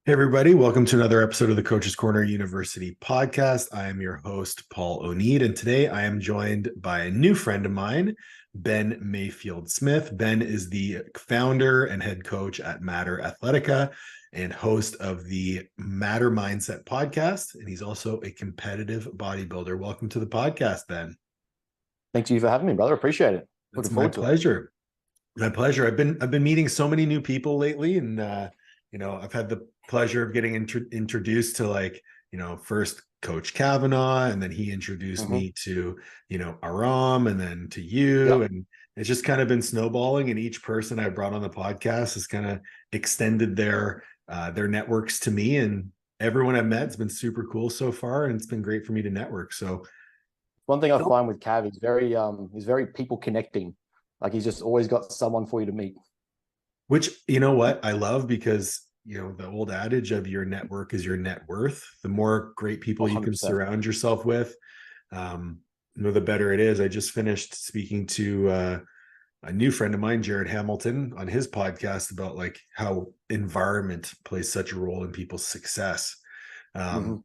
Hey, everybody. Welcome to another episode of the Coach's Corner University podcast. I am your host, Paul O'Neid, and today I am joined by a new friend of mine, Ben Mayfield Smith. Ben is the founder and head coach at Matter Athletica and host of the Matter Mindset podcast, and he's also a competitive bodybuilder. Welcome to the podcast, Ben. Thank you for having me, brother. Appreciate it. It's my pleasure. My pleasure. I've been meeting so many new people lately, and I've had the pleasure of getting introduced to first Coach Kavanaugh, and then he introduced me to Aram, and then to you, and it's just kind of been snowballing. And each person I brought on the podcast has kind of extended their networks to me, and everyone I've met has been super cool so far, and it's been great for me to network. So one thing I find with Cav, he's very people connecting. Like he's just always got someone for you to meet. Which, you know what, I love, because the old adage of your network is your net worth. The more great people 100%. You can surround yourself with, the better it is. I just finished speaking to a new friend of mine, Jared Hamilton, on his podcast about how environment plays such a role in people's success. And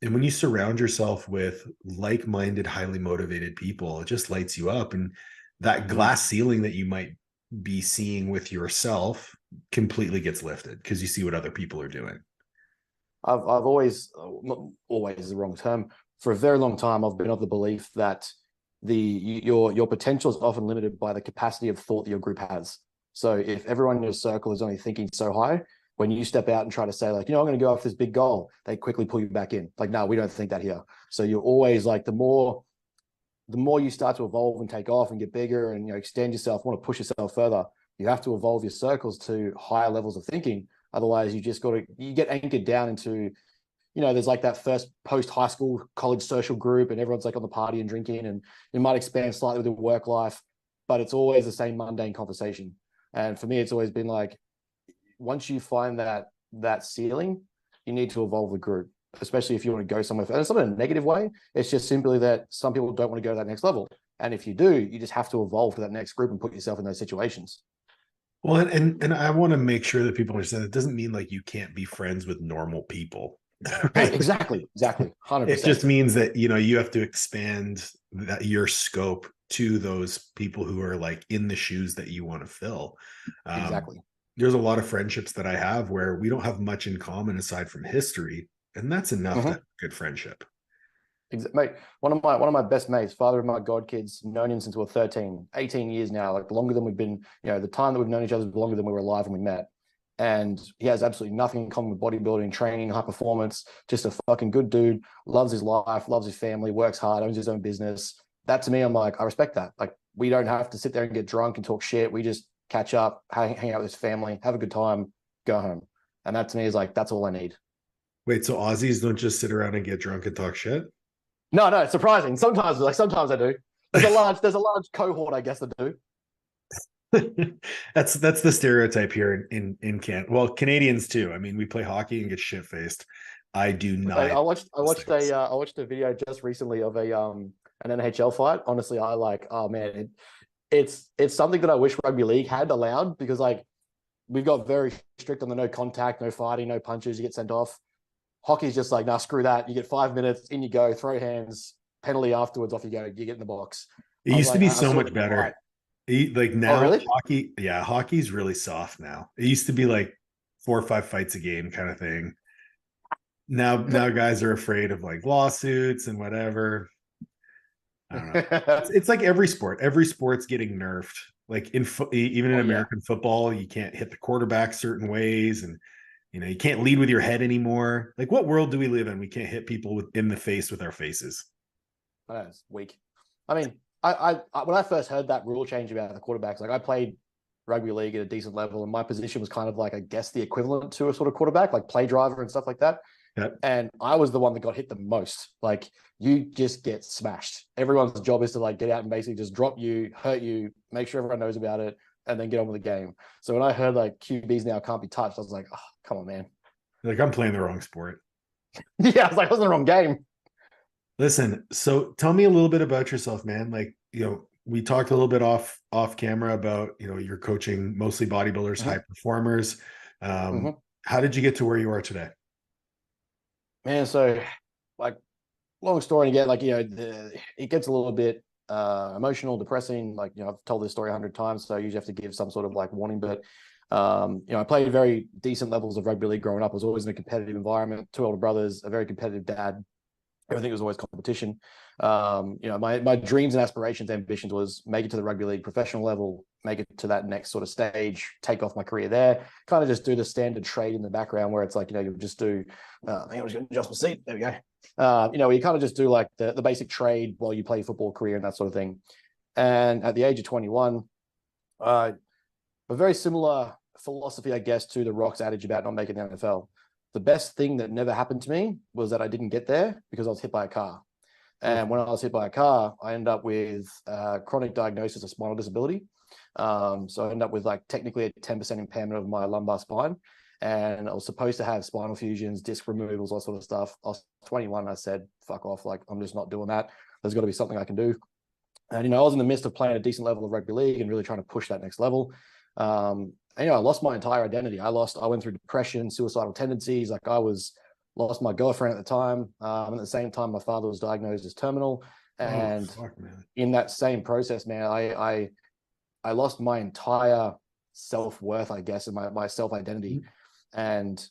when you surround yourself with like-minded, highly motivated people, it just lights you up. And that glass ceiling that you might be seeing with yourself completely gets lifted because you see what other people are doing. I've always, not always is the wrong term, for a very long time I've been of the belief that your potential is often limited by the capacity of thought that your group has. So if everyone in your circle is only thinking so high, when you step out and try to say I'm going to go after this big goal, they quickly pull you back in. No, we don't think that here. So you're always the more you start to evolve and take off and get bigger and extend yourself, want to push yourself further, you have to evolve your circles to higher levels of thinking. Otherwise, you get anchored down into, there's that first post-high school college social group, and everyone's on the party and drinking, and it might expand slightly with your work life, but it's always the same mundane conversation. And for me, it's always been once you find that ceiling, you need to evolve the group, especially if you want to go somewhere. And it's not in a negative way. It's just simply that some people don't want to go to that next level. And if you do, you just have to evolve to that next group and put yourself in those situations. Well, and I want to make sure that people understand it doesn't mean you can't be friends with normal people. Right? Exactly. 100%. It just means that, you have to expand your scope to those people who are in the shoes that you want to fill. Exactly. There's a lot of friendships that I have where we don't have much in common aside from history. And that's enough to have a good friendship. Mate, one of my best mates, father of my godkids, known him since we were 13, 18 years now, longer than we've been, the time that we've known each other is longer than we were alive when we met. And he has absolutely nothing in common with bodybuilding, training, high performance, just a fucking good dude, loves his life, loves his family, works hard, owns his own business. That to me, I'm I respect that. We don't have to sit there and get drunk and talk shit. We just catch up, hang out with his family, have a good time, go home. And that to me is that's all I need. Wait, so Aussies don't just sit around and get drunk and talk shit? No, it's surprising. Sometimes I do. There's a large cohort, I guess, that do. That's the stereotype here in Canada. Well, Canadians too. I mean, we play hockey and get shit faced. I do not. I watched a video just recently of an NHL fight. Honestly, oh man, it's something that I wish rugby league had allowed, because we've got very strict on the no contact, no fighting, no punches, you get sent off. Hockey's just nah, screw that. You get 5 minutes, in you go, throw hands, penalty afterwards, off you go. You get in the box. It used to be so much better. Now, oh, really? Hockey's really soft now. It used to be 4 or 5 fights a game kind of thing. Now guys are afraid of lawsuits and whatever. I don't know. It's like every sport. Every sport's getting nerfed. Even in American football, you can't hit the quarterback certain ways, and you can't lead with your head anymore. What world do we live in? We can't hit people in the face with our faces. That's weak. I mean, I when I first heard that rule change about the quarterbacks, I played rugby league at a decent level, and my position was kind of I guess the equivalent to a sort of quarterback, play driver and stuff like that. Yep. And I was the one that got hit the most. You just get smashed. Everyone's job is to get out and basically just drop you, hurt you, make sure everyone knows about it, and then get on with the game. So when I heard QBs now can't be touched, I was oh, come on, man. I'm playing the wrong sport. Yeah, I was I was in the wrong game. Listen, so tell me a little bit about yourself, man. We talked a little bit off camera about, you're coaching mostly bodybuilders, high performers. How did you get to where you are today? Man, so like long story again, like, it gets a little bit emotional, depressing. Like, I've told this story 100 times, so I usually have to give some sort of like warning. But I played very decent levels of rugby league growing up. I was always in a competitive environment, two older brothers, a very competitive dad. Everything was always competition. My dreams and aspirations, ambitions was make it to the rugby league professional level, make it to that next sort of stage, take off my career there, kind of just do the standard trade in the background where it's like, you'll just do, I think I was going to adjust my seat. There we go. You kind of just do like the basic trade while you play football career and that sort of thing. And at the age of 21, a very similar philosophy, I guess, to the Rock's adage about not making the NFL. The best thing that never happened to me was that I didn't get there because I was hit by a car. And when I was hit by a car, I ended up with chronic diagnosis of spinal disability. So I ended up with like technically a 10% impairment of my lumbar spine. And I was supposed to have spinal fusions, disc removals, all sort of stuff. I was 21 and I said, fuck off. Like, I'm just not doing that. There's got to be something I can do. And, I was in the midst of playing a decent level of rugby league and really trying to push that next level. And, I lost my entire identity. I went through depression, suicidal tendencies. Like, lost my girlfriend at the time. And at the same time, my father was diagnosed as terminal. And in that same process, man, I lost my entire self-worth, I guess, and my self-identity. And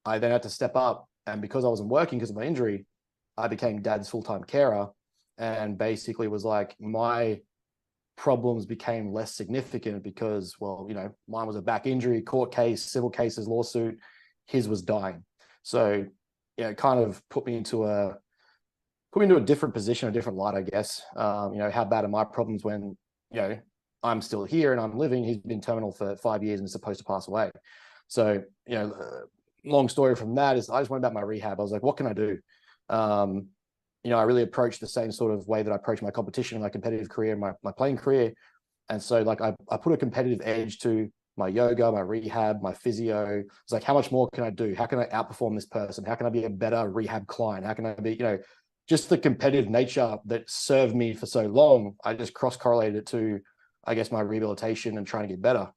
I then had to step up. And because I wasn't working because of my injury, I became dad's full-time carer. And basically was like, my problems became less significant because, well, mine was a back injury, court case, civil cases, lawsuit. His was dying. So, it kind of put me into a different position, a different light, I guess. How bad are my problems when, I'm still here and I'm living. He's been terminal for 5 years and is supposed to pass away. So, long story from that is I just went about my rehab. I was like, what can I do? I really approached the same sort of way that I approached my competition, my competitive career, my playing career. And so like I put a competitive edge to my yoga, my rehab, my physio. It's like, how much more can I do? How can I outperform this person? How can I be a better rehab client? How can I be, just the competitive nature that served me for so long. I just cross-correlated it to, I guess, my rehabilitation and trying to get better.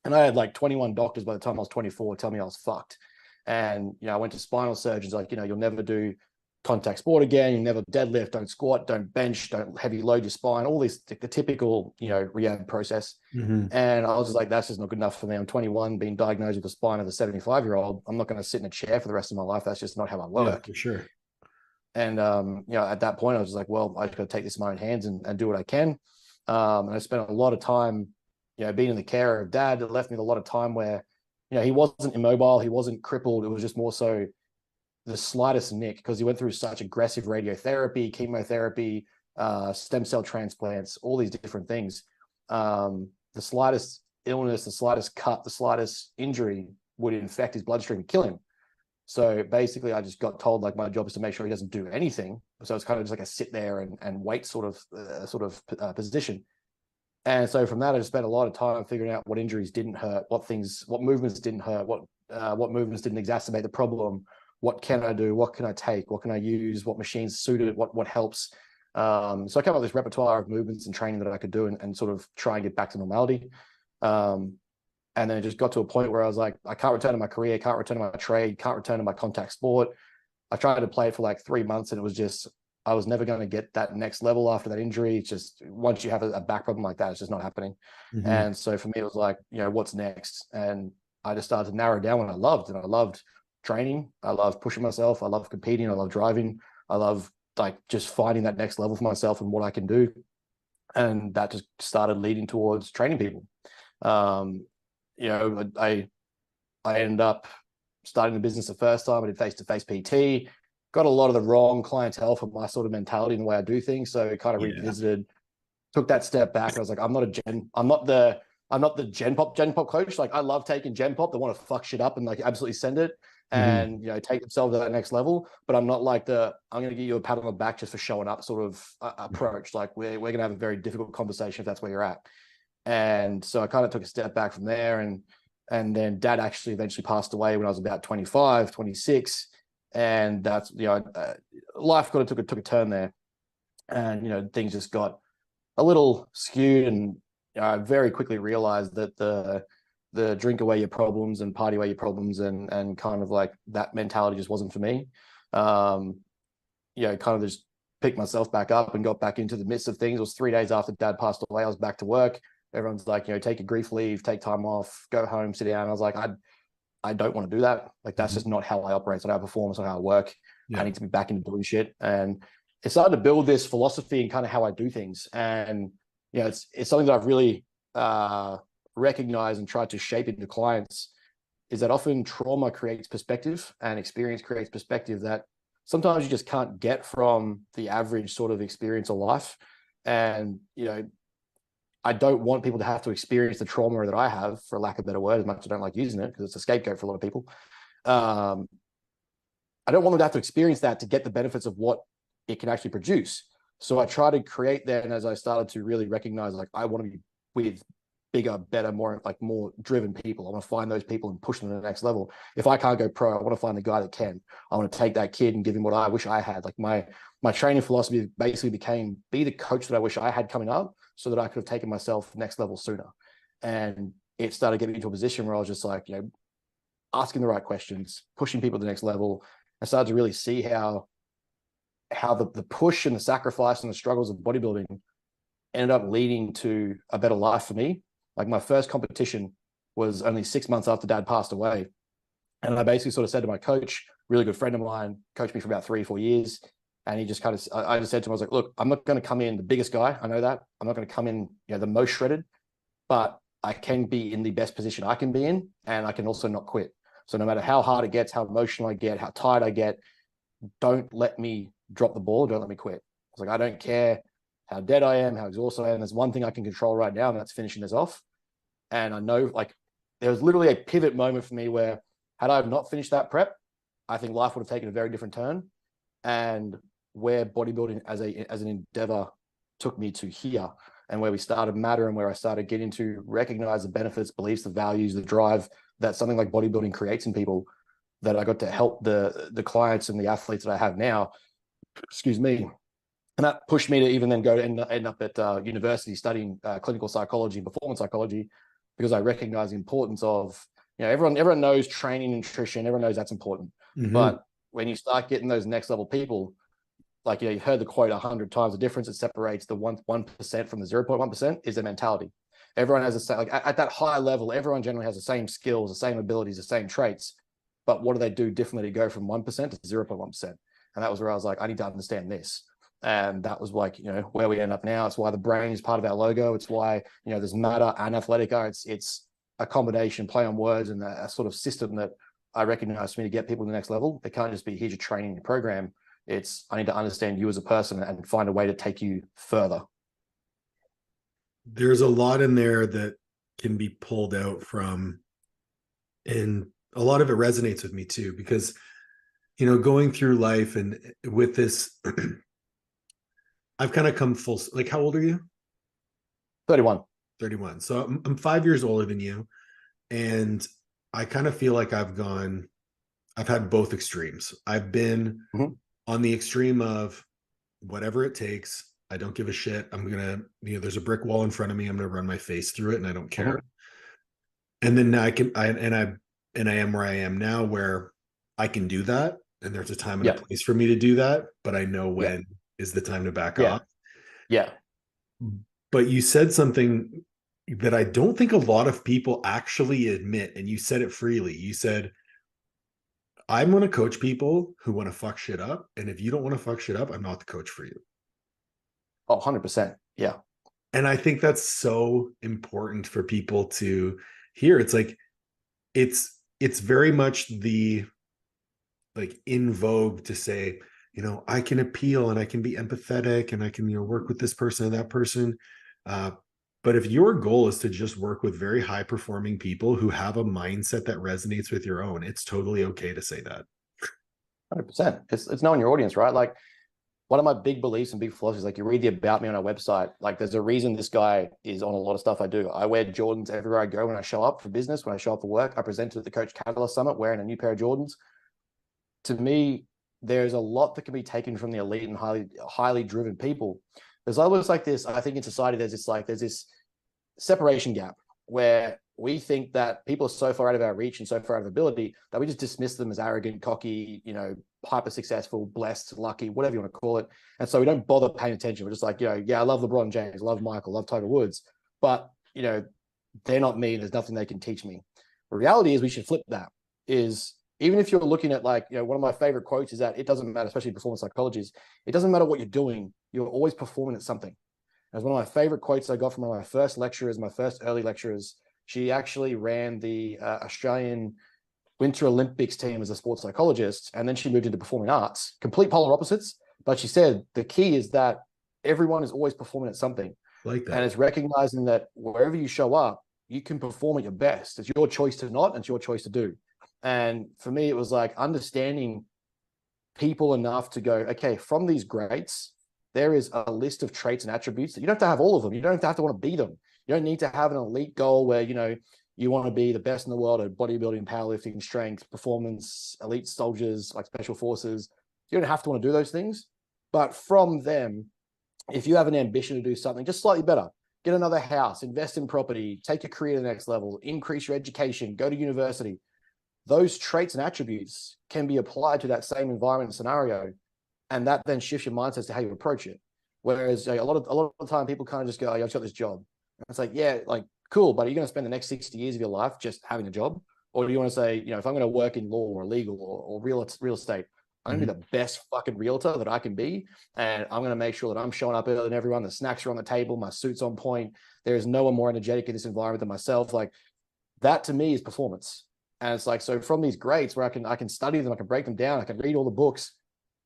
And I had like 21 doctors by the time I was 24 tell me I was fucked. And, I went to spinal surgeons like, you'll never do contact sport again, you never deadlift, don't squat, don't bench, don't heavy load your spine, all these, the typical, rehab process. And I was just like, that's just not good enough for me. I'm 21, being diagnosed with the spine of a 75-year-old. I'm not going to sit in a chair for the rest of my life. That's just not how I work. Yeah, for sure. And, at that point I was just like, well, I just got to take this in my own hands and do what I can. And I spent a lot of time, being in the care of dad. It left me with a lot of time where, he wasn't immobile, he wasn't crippled. It was just more so the slightest nick, because he went through such aggressive radiotherapy, chemotherapy, stem cell transplants, all these different things. The slightest illness, the slightest cut, the slightest injury would infect his bloodstream and kill him. So basically I just got told like my job is to make sure he doesn't do anything. So it's kind of just like a sit there and wait sort of position. And so from that, I just spent a lot of time figuring out what injuries didn't hurt, what movements didn't hurt, what movements didn't exacerbate the problem. What can I do? What can I take? What can I use? What machines suited? What helps? So I came up with this repertoire of movements and training that I could do and sort of try and get back to normality. And then it just got to a point where I was like, I can't return to my career, can't return to my trade, can't return to my contact sport. I tried to play it for like 3 months and it was just, I was never going to get that next level after that injury. It's just, once you have a back problem like that, it's just not happening. And so for me, it was like, what's next? And I just started to narrow down what I loved. And I loved training. I love pushing myself. I love competing. I love driving. I love like just finding that next level for myself and what I can do. And that just started leading towards training people. I ended up starting the business the first time. I did face-to-face PT, got a lot of the wrong clientele for my sort of mentality and the way I do things. So it kind of revisited, took that step back. And I was like, I'm not the Gen Pop coach. Like I love taking Gen Pop. They want to fuck shit up and like absolutely send it and take themselves to that next level. But I'm not like I'm going to give you a pat on the back just for showing up sort of approach. Like we're going to have a very difficult conversation if that's where you're at. And so I kind of took a step back from there, and then dad actually eventually passed away when I was about 25, 26, and that's life kind of took a turn there, and things just got a little skewed, and I very quickly realized that the the drink away your problems and party away your problems, and kind of like that mentality just wasn't for me. Kind of just picked myself back up and got back into the midst of things. It was 3 days after Dad passed away. I was back to work. Everyone's like, take a grief leave, take time off, go home, sit down. I was like, I don't want to do that. Like, that's just not how I operate. It's not how I perform. It's not how I work. Yeah. I need to be back into doing shit. And it started to build this philosophy and kind of how I do things. And, it's something that I've really recognized and tried to shape into clients, is that often trauma creates perspective and experience creates perspective that sometimes you just can't get from the average sort of experience of life. And, I don't want people to have to experience the trauma that I have, for lack of a better word, as much as I don't like using it because it's a scapegoat for a lot of people. I don't want them to have to experience that to get the benefits of what it can actually produce. So I try to create that. And as I started to really recognize, like, I want to be with bigger, better, more driven people. I want to find those people and push them to the next level. If I can't go pro, I want to find the guy that can. I want to take that kid and give him what I wish I had. Like, my training philosophy basically became, be the coach that I wish I had coming up, so that I could have taken myself next level sooner. And it started getting me into a position where I was just like, asking the right questions, pushing people to the next level. I started to really see how the push and the sacrifice and the struggles of bodybuilding ended up leading to a better life for me. Like, my first competition was only 6 months after Dad passed away. And I basically sort of said to my coach, really good friend of mine, coached me for about 3 or 4 years. And he just I just said to him, I was like, look, I'm not going to come in the biggest guy. I know that. I'm not going to come in, the most shredded, but I can be in the best position I can be in. And I can also not quit. So no matter how hard it gets, how emotional I get, how tired I get, don't let me drop the ball. Don't let me quit. I was like, I don't care how dead I am, how exhausted I am. There's one thing I can control right now, and that's finishing this off. And I know, like, there was literally a pivot moment for me where, had I not finished that prep, I think life would have taken a very different turn. And where bodybuilding as an endeavor took me to here, and where we started Matter, and where I started getting to recognize the benefits, beliefs, the values, the drive that something like bodybuilding creates in people, that I got to help the clients and the athletes that I have now. Excuse me. And that pushed me to even then go and end up at university studying clinical psychology and performance psychology, because I recognize the importance of, everyone knows training, nutrition, everyone knows that's important. Mm-hmm. But when you start getting those next level people, like, you've heard the quote 100 times, the difference that separates the 1% from the 0.1% is their mentality. Everyone has at that high level, everyone generally has the same skills, the same abilities, the same traits. But what do they do differently to go from 1% to 0.1%? And that was where I was like, I need to understand this. And that was like, where we end up now. It's why the brain is part of our logo. It's why, there's Matter and Athletica. It's a combination, play on words, and a sort of system that I recognize for me to get people to the next level. It can't just be, here's your training program. It's, I need to understand you as a person and find a way to take you further. There's a lot in there that can be pulled out from, and a lot of it resonates with me too, because, going through life and with this, I've kind of come full, like, how old are you? 31. So I'm 5 years older than you. And I kind of feel like I've had both extremes. I've been on the extreme of whatever it takes. I don't give a shit. I'm going to, there's a brick wall in front of me. I'm going to run my face through it, and I don't care. And then I am where I am now, where I can do that. And there's a time and a place for me to do that, but I know when is the time to back off. Yeah. But you said something that I don't think a lot of people actually admit, and you said it freely. You said, I'm going to coach people who want to fuck shit up. And if you don't want to fuck shit up, I'm not the coach for you. Oh, 100%. Yeah. And I think that's so important for people to hear. It's like, it's very much the, like, in vogue to say, I can appeal and I can be empathetic and I can, work with this person and that person. But if your goal is to just work with very high performing people who have a mindset that resonates with your own, it's totally okay to say that. 100%. It's knowing your audience, right? Like, one of my big beliefs and big philosophies, like, you read the about me on our website, like, there's a reason this guy is on a lot of stuff I do. I wear Jordans everywhere I go when I show up for business, when I show up for work. I presented at the Coach Catalyst Summit wearing a new pair of Jordans. To me, there's a lot that can be taken from the elite and highly driven people. There's always like this, I think in society, there's this separation gap where we think that people are so far out of our reach and so far out of ability that we just dismiss them as arrogant, cocky, you know, hyper successful, blessed, lucky, whatever you want to call it. And so we don't bother paying attention. We're just like, you know, yeah, I love LeBron James, love Michael, love Tiger Woods, but, you know, they're not me. There's nothing they can teach me. The reality is we should flip that. Is even if you're looking at, like, you know, one of my favorite quotes is that it doesn't matter, especially performance psychology, is it doesn't matter what you're doing, you're always performing at something. That's one of my favorite quotes I got from one of my first lecturers, my first early lecturers. She actually ran the Australian Winter Olympics team as a sports psychologist, and then she moved into performing arts, complete polar opposites. But she said the key is that everyone is always performing at something. Like that. And it's recognizing that wherever you show up, you can perform at your best. It's your choice to not, and it's your choice to do. And for me, it was like understanding people enough to go, okay, from these greats, there is a list of traits and attributes that you don't have to have all of them. You don't have to want to be them. You don't need to have an elite goal where, you know, you want to be the best in the world at bodybuilding, powerlifting, strength, performance, elite soldiers, like special forces. You don't have to want to do those things. But from them, if you have an ambition to do something just slightly better, get another house, invest in property, take your career to the next level, increase your education, go to university, those traits and attributes can be applied to that same environment and scenario. And that then shifts your mindset as to how you approach it. Whereas a lot of the time people kind of just go, oh, I've got this job. And it's like, yeah, like, cool, but are you going to spend the next 60 years of your life just having a job? Or do you want to say, you know, if I'm going to work in law or legal or real estate, I'm going to be the best fucking realtor that I can be. And I'm going to make sure that I'm showing up earlier than everyone. The snacks are on the table. My suit's on point. There is no one more energetic in this environment than myself. Like, that to me is performance. And it's like, so from these grades where I can study them, I can break them down, I can read all the books.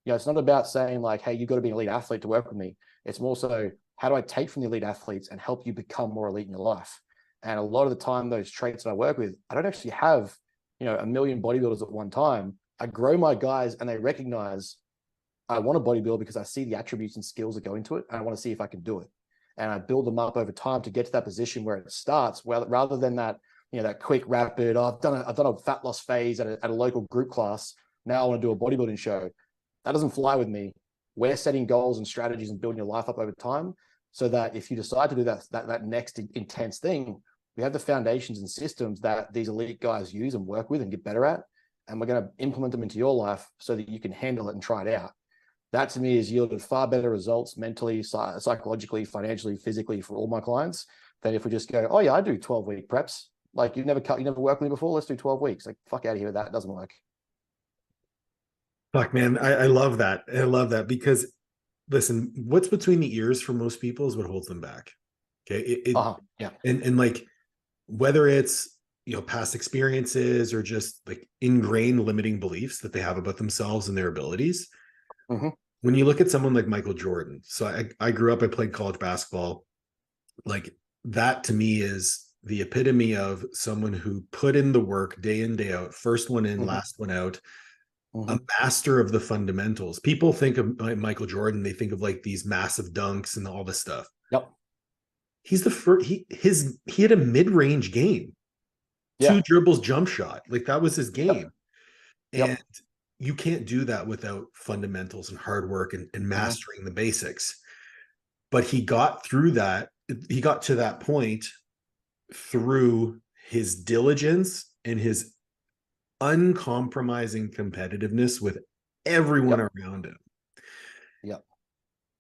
You know, it's not about saying like, hey, you've got to be an elite athlete to work with me. It's more so, how do I take from the elite athletes and help you become more elite in your life? And a lot of the time, those traits that I work with, I don't actually have, you know, 1 million bodybuilders at one time. I grow my guys and they recognize I want to bodybuild because I see the attributes and skills that go into it. And I want to see if I can do it. And I build them up over time to get to that position where it starts, well, rather than that, you know, that quick, rapid, oh, I've done a fat loss phase at a local group class. Now I want to do a bodybuilding show. That doesn't fly with me. We're setting goals and strategies and building your life up over time so that if you decide to do that next intense thing, we have the foundations and systems that these elite guys use and work with and get better at. And we're going to implement them into your life so that you can handle it and try it out. That to me has yielded far better results mentally, psychologically, financially, physically for all my clients than if we just go, oh yeah, I do 12-week preps. Like, you never worked with me before. Let's do 12 weeks. Like, fuck out of here with that. It doesn't work. Fuck, man. I love that. I love that because, listen, what's between the ears for most people is what holds them back. Okay. Yeah. And like, whether it's, you know, past experiences or just like ingrained limiting beliefs that they have about themselves and their abilities. When you look at someone like Michael Jordan, so I grew up, I played college basketball. Like, that to me is the epitome of someone who put in the work day in, day out, first one in, last one out, a master of the fundamentals. People think of Michael Jordan, they think of like these massive dunks and all this stuff. Yep. He's the first, he had a mid-range game, 2 dribbles, jump shot. Like, that was his game. And you can't do that without fundamentals and hard work and mastering the basics. But he got through that. He got to that point through his diligence and his uncompromising competitiveness with everyone around him.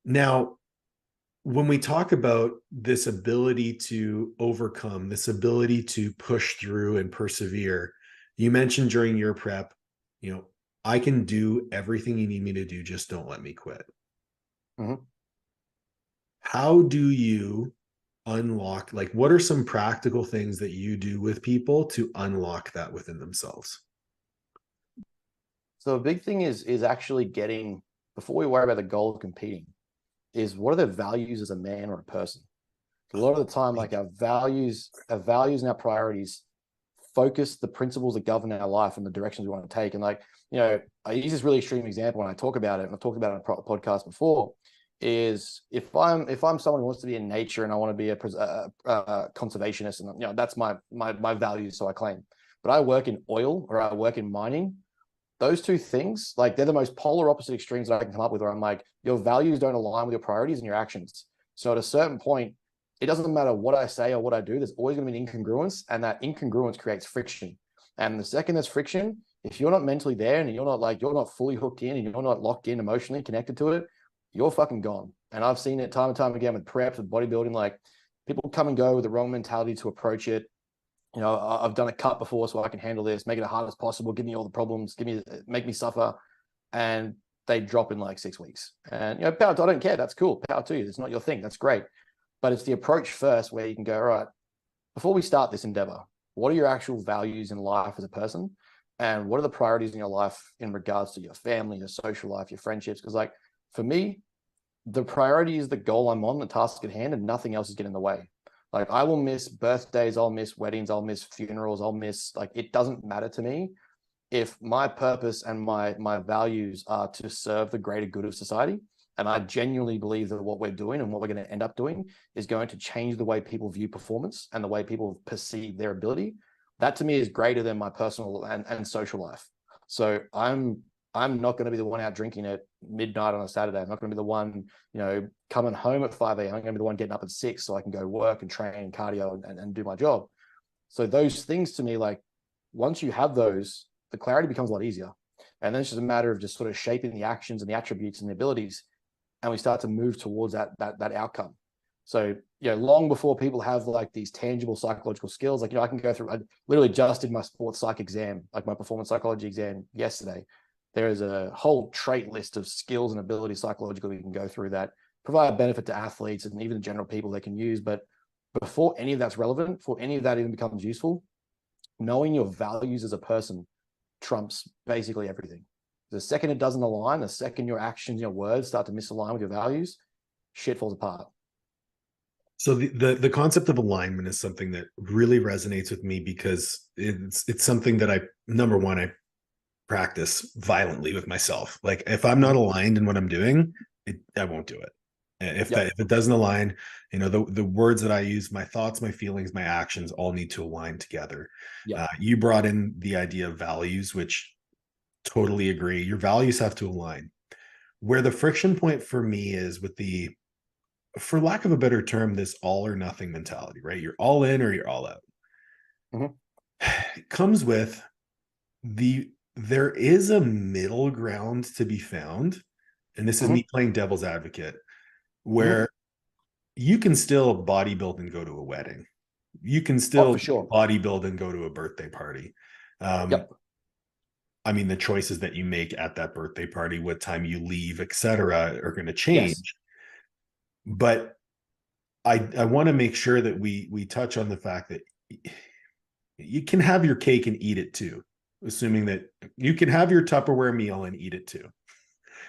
Now, when we talk about this ability to overcome, this ability to push through and persevere, you mentioned during your prep, you know, I can do everything you need me to do, just don't let me quit. How do you unlock, like, what are some practical things that you do with people to unlock that within themselves? So a big thing is actually getting, before we worry about the goal of competing, is what are their values as a man or a person? A lot of the time, like, our values and our priorities focus the principles that govern our life and the directions we want to take. And like, you know, I use this really extreme example when I talk about it, and I've talked about it on a podcast before, is if I'm someone who wants to be in nature and I want to be a conservationist, and, you know, that's my values, so I claim, but I work in oil or I work in mining, those two things, like, they're the most polar opposite extremes that I can come up with, where I'm like, your values don't align with your priorities and your actions. So at a certain point, it doesn't matter what I say or what I do, there's always going to be an incongruence, and that incongruence creates friction. And the second there's friction, if you're not mentally there and you're not fully hooked in and you're not locked in emotionally connected to it, you're fucking gone. And I've seen it time and time again with preps, with bodybuilding, like people come and go with the wrong mentality to approach it. You know, I've done a cut before, so I can handle this, make it as hard as possible, give me all the problems, make me suffer. And they drop in like 6 weeks. And, you know, power, I don't care. That's cool. Power to you. It's not your thing. That's great. But it's the approach first where you can go, all right, before we start this endeavor, what are your actual values in life as a person? And what are the priorities in your life in regards to your family, your social life, your friendships? Because like for me, the priority is the goal I'm on, the task at hand, and nothing else is getting in the way. Like I will miss birthdays, I'll miss weddings, I'll miss funerals, I'll miss, like, it doesn't matter to me if my purpose and my values are to serve the greater good of society. And I genuinely believe that what we're doing and what we're going to end up doing is going to change the way people view performance and the way people perceive their ability. That to me is greater than my personal and social life. So I'm not going to be the one out drinking at midnight on a Saturday. I'm not going to be the one, you know, coming home at 5 a.m. I'm going to be the one getting up at 6 so I can go work and train and cardio and do my job. So those things to me, like once you have those, the clarity becomes a lot easier. And then it's just a matter of just sort of shaping the actions and the attributes and the abilities. And we start to move towards that outcome. So, you know, long before people have like these tangible psychological skills, like, you know, I can go through, I literally just did my sports psych exam, like my performance psychology exam yesterday. There is a whole trait list of skills and abilities psychologically we can go through that provide benefit to athletes and even the general people they can use. But before any of that's relevant, before any of that even becomes useful, knowing your values as a person trumps basically everything. The second it doesn't align, the second your actions, your words start to misalign with your values, shit falls apart. So the concept of alignment is something that really resonates with me because it's something that number one, I practice violently with myself. Like if I'm not aligned in what I'm doing, I won't do it. If it doesn't align, you know, the words that I use, my thoughts, my feelings, my actions all need to align together. You brought in the idea of values, which totally agree. Your values have to align. Where the friction point for me is with for lack of a better term, this all or nothing mentality, right? You're all in or you're all out. It comes with there is a middle ground to be found. And this is me playing devil's advocate, where you can still bodybuild and go to a wedding. You can still bodybuild and go to a birthday party. I mean, the choices that you make at that birthday party, what time you leave, etc., are going to change. But I want to make sure that we touch on the fact that you can have your cake and eat it too, assuming that you can have your Tupperware meal and eat it too.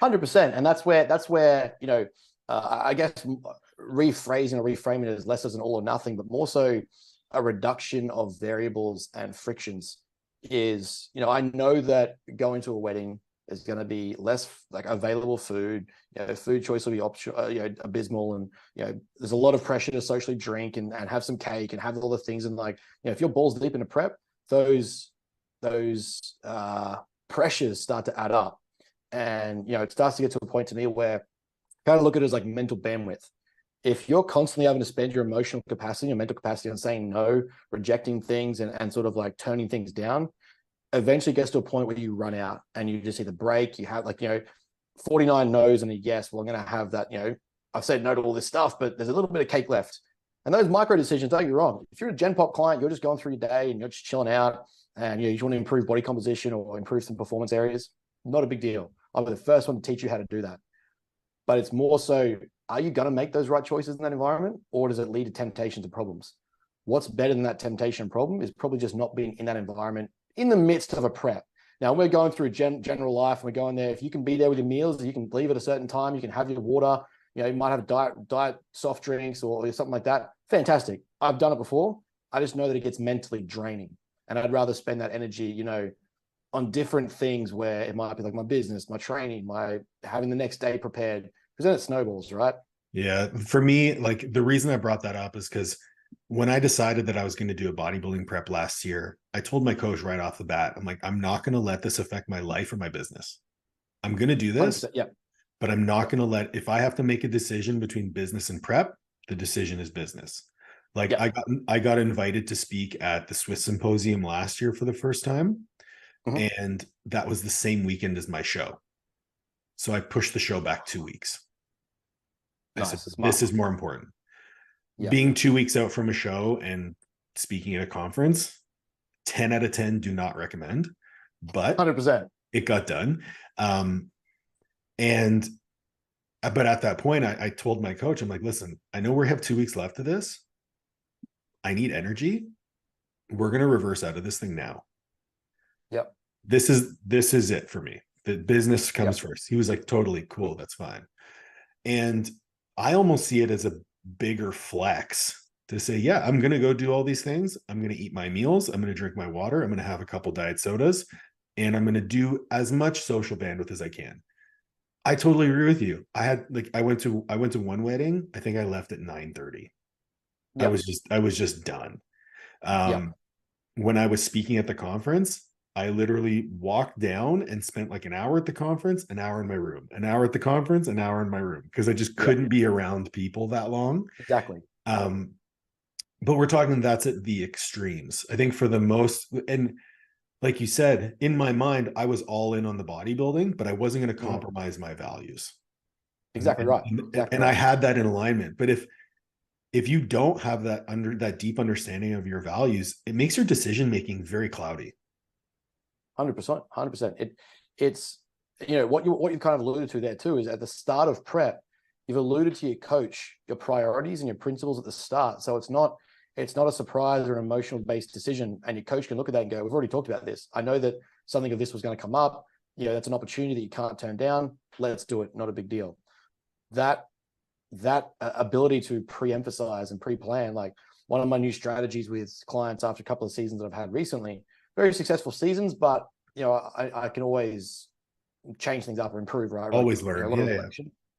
100%. And that's where, you know, I guess rephrasing or reframing it as less as an all or nothing, but more so a reduction of variables and frictions is, you know, I know that going to a wedding is going to be less like available food. You know, food choice will be abysmal, and you know, there's a lot of pressure to socially drink and have some cake and have all the things. And like, you know, if you're balls deep in a prep, those pressures start to add up, and you know, it starts to get to a point to me where I kind of look at it as like mental bandwidth. If you're constantly having to spend your emotional capacity, your mental capacity on saying no, rejecting things, and sort of like turning things down, eventually gets to a point where you run out and you just either break, you have like, you know, 49 no's and a yes. Well, I'm going to have that, you know, I've said no to all this stuff, but there's a little bit of cake left. And those micro decisions, don't get me wrong. If you're a Gen Pop client, you're just going through your day and you're just chilling out and you want to improve body composition or improve some performance areas, not a big deal. I'll be the first one to teach you how to do that. But it's more so, are you going to make those right choices in that environment, or does it lead to temptations and problems? What's better than that temptation and problem is probably just not being in that environment in the midst of a prep. Now, when we're going through general life, and we're going there, if you can be there with your meals, you can leave at a certain time, you can have your water, you know, you might have diet soft drinks or something like that. Fantastic. I've done it before. I just know that it gets mentally draining, and I'd rather spend that energy, you know, on different things where it might be like my business, my training, my having the next day prepared, because then it snowballs, right? Yeah. For me, like the reason I brought that up is because when I decided that I was going to do a bodybuilding prep last year, I told my coach right off the bat, I'm like, I'm not going to let this affect my life or my business. I'm going to do this, but I'm not going to if I have to make a decision between business and prep, the decision is business. Like I got invited to speak at the Swiss Symposium last year for the first time. And that was the same weekend as my show. So I pushed the show back 2 weeks. I said, this is more important. Being 2 weeks out from a show and speaking at a conference, 10 out of 10 do not recommend, but 100%. It got done. But at that point, I told my coach, I'm like, listen, I know we have 2 weeks left of this. I need energy. We're going to reverse out of this thing now. Yep. This is it for me. The business comes first. He was like, totally cool. That's fine. And I almost see it as a bigger flex to say, yeah, I'm going to go do all these things. I'm going to eat my meals. I'm going to drink my water. I'm going to have a couple diet sodas, and I'm going to do as much social bandwidth as I can. I totally agree with you. I went to one wedding. I think I left at 9:30. I was just done. When I was speaking at the conference, I literally walked down and spent like an hour at the conference, an hour in my room, an hour at the conference, an hour in my room, because I just couldn't be around people that long. Exactly. But we're talking, that's at the extremes. I think for the most, and like you said, in my mind, I was all in on the bodybuilding, but I wasn't going to compromise my values. Exactly right. And I had that in alignment. But if you don't have that deep understanding of your values, it makes your decision making very cloudy. 100%. It's, you know, what you kind of alluded to there too is at the start of prep, you've alluded to your coach, your priorities and your principles at the start. So it's not a surprise or an emotional based decision. And your coach can look at that and go, we've already talked about this. I know that something of this was going to come up. You know, that's an opportunity that you can't turn down. Let's do it. Not a big deal. That ability to pre-emphasize and pre-plan, like one of my new strategies with clients after a couple of seasons that I've had recently, very successful seasons, but you know, I can always change things up or improve, right? Always learn.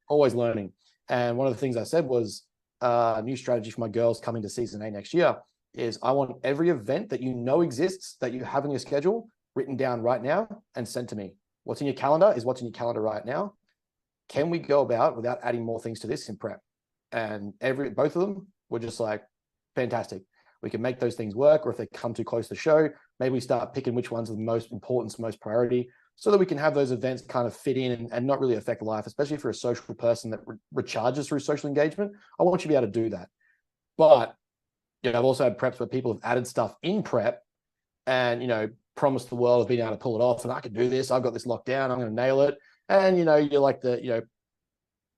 Always learning. And one of the things I said was a new strategy for my girls coming to season 8 next year is I want every event that you know exists that you have in your schedule written down right now and sent to me. What's in your calendar is what's in your calendar right now. Can we go about without adding more things to this in prep? And both of them were just like, fantastic. We can make those things work, or if they come too close to the show, maybe we start picking which ones are the most important, most priority, so that we can have those events kind of fit in and not really affect life, especially for a social person that recharges through social engagement. I want you to be able to do that. But, you know, I've also had preps where people have added stuff in prep and, you know, promised the world of being able to pull it off. And I can do this. I've got this locked down. I'm going to nail it. And, you know, you're like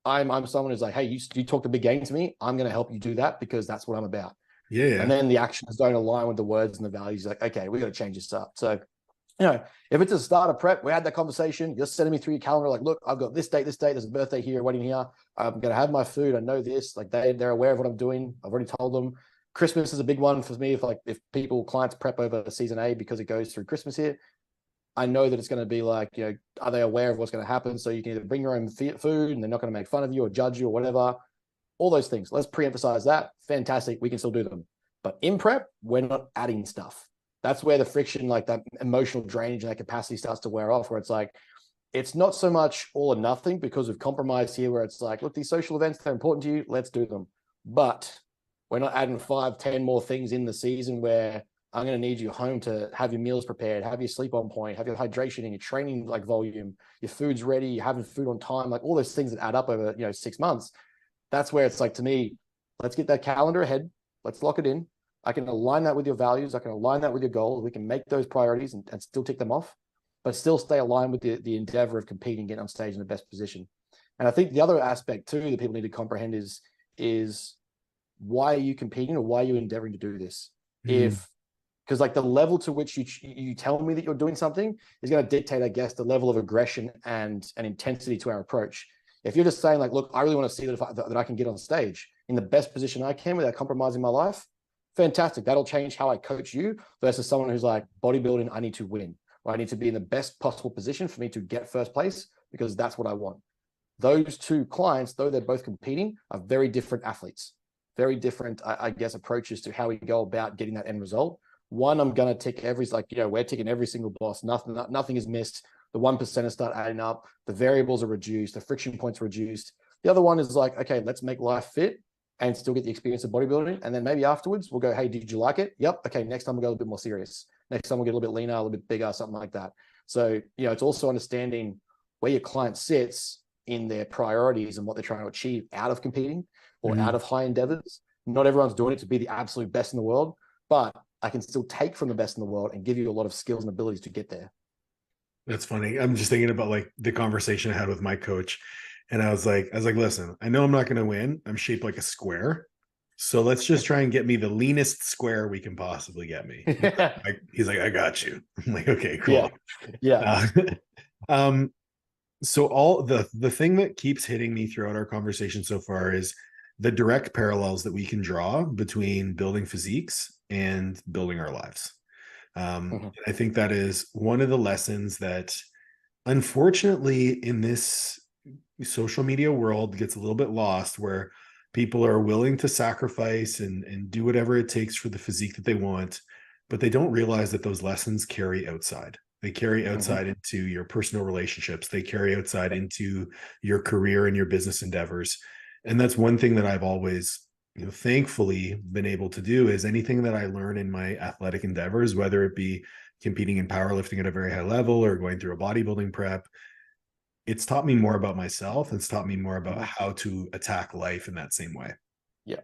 I'm someone who's like, hey, you talk the big game to me. I'm going to help you do that because that's what I'm about. Yeah. And then the actions don't align with the words and the values. Like, okay, we got to change this up. So, you know, if it's a start of prep, we had that conversation. You're sending me through your calendar, like, look, I've got this date, there's a birthday here, a wedding here. I'm going to have my food. I know this. Like they're aware of what I'm doing. I've already told them. Christmas is a big one for me. If clients prep over season A because it goes through Christmas here, I know that it's going to be like, you know, are they aware of what's going to happen? So you can either bring your own food and they're not going to make fun of you or judge you or whatever. All those things. Let's pre-emphasize that. Fantastic. We can still do them. But in prep, we're not adding stuff. That's where the friction, like that emotional drainage and that capacity starts to wear off, where it's like, it's not so much all or nothing because we've compromised here, where it's like, look, these social events, they're important to you. Let's do them. But we're not adding 5, 10 more things in the season where I'm going to need you home to have your meals prepared, have your sleep on point, have your hydration and your training like volume, your food's ready, you're having food on time, like all those things that add up over, you know, 6 months. That's where it's like, to me, let's get that calendar ahead. Let's lock it in. I can align that with your values. I can align that with your goals. We can make those priorities and still tick them off, but still stay aligned with the endeavor of competing, getting on stage in the best position. And I think the other aspect too that people need to comprehend is why are you competing or why are you endeavoring to do this? Because like the level to which you tell me that you're doing something is going to dictate, I guess, the level of aggression and intensity to our approach. If you're just saying like, look, I really want to see that I can get on stage in the best position I can without compromising my life, fantastic. That'll change how I coach you versus someone who's like, bodybuilding, I need to win, or I need to be in the best possible position for me to get first place because that's what I want. Those two clients, though they're both competing, are very different athletes, very different, I guess, approaches to how we go about getting that end result. One, I'm going to tick we're ticking every single box. Nothing is missed. The 1%ers start adding up. The variables are reduced. The friction points are reduced. The other one is like, okay, let's make life fit and still get the experience of bodybuilding. And then maybe afterwards we'll go, hey, did you like it? Yep. Okay, next time we'll go a little bit more serious. Next time we'll get a little bit leaner, a little bit bigger, something like that. So, you know, it's also understanding where your client sits in their priorities and what they're trying to achieve out of competing or out of high endeavors. Not everyone's doing it to be the absolute best in the world, but I can still take from the best in the world and give you a lot of skills and abilities to get there. That's funny. I'm just thinking about like the conversation I had with my coach. And I was like, listen, I know I'm not going to win. I'm shaped like a square. So let's just try and get me the leanest square we can possibly get me. He's like, I got you. I'm like, okay, cool. Yeah. So all the thing that keeps hitting me throughout our conversation so far is the direct parallels that we can draw between building physiques and building our lives. I think that is one of the lessons that, unfortunately, in this social media world gets a little bit lost, where people are willing to sacrifice and do whatever it takes for the physique that they want, but they don't realize that those lessons carry outside. They carry outside into your personal relationships. They carry outside into your career and your business endeavors. And that's one thing that I've always, you know, thankfully been able to do, is anything that I learn in my athletic endeavors, whether it be competing in powerlifting at a very high level or going through a bodybuilding prep, it's taught me more about myself. It's taught me more about how to attack life in that same way. Yeah.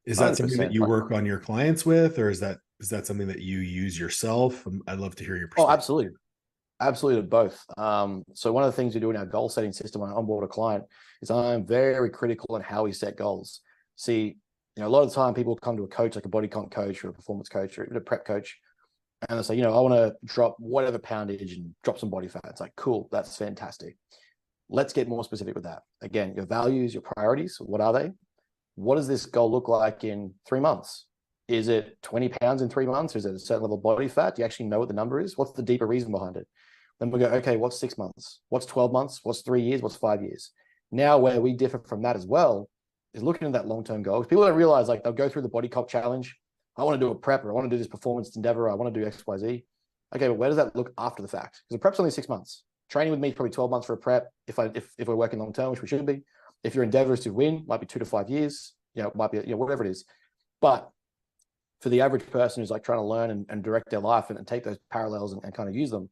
Is that something that you work on your clients with, or is that something that you use yourself? I'd love to hear your perspective. Oh, absolutely. Absolutely, both. So one of the things we do in our goal setting system when I onboard a client is I'm very critical on how we set goals. See, you know, a lot of the time people come to a coach, like a body comp coach or a performance coach or a prep coach, and they say, you know, I want to drop whatever poundage and drop some body fat. It's like, cool, that's fantastic. Let's get more specific with that. Again, your values, your priorities, what are they? What does this goal look like in 3 months? Is it 20 pounds in 3 months? Is it a certain level of body fat? Do you actually know what the number is? What's the deeper reason behind it? Then we go, okay, what's 6 months? What's 12 months? What's 3 years? What's 5 years? Now, where we differ from that as well is looking at that long-term goal. People don't realize, like, they'll go through the body comp challenge. I want to do a prep, or I want to do this performance endeavor. I want to do X, Y, Z. Okay, but where does that look after the fact? Because a prep's only 6 months. Training with me is probably 12 months for a prep. If we're working long-term, which we should be. If your endeavor is to win, might be 2 to 5 years. You know, it might be, you know, whatever it is. But for the average person who's like trying to learn and direct their life and take those parallels and kind of use them,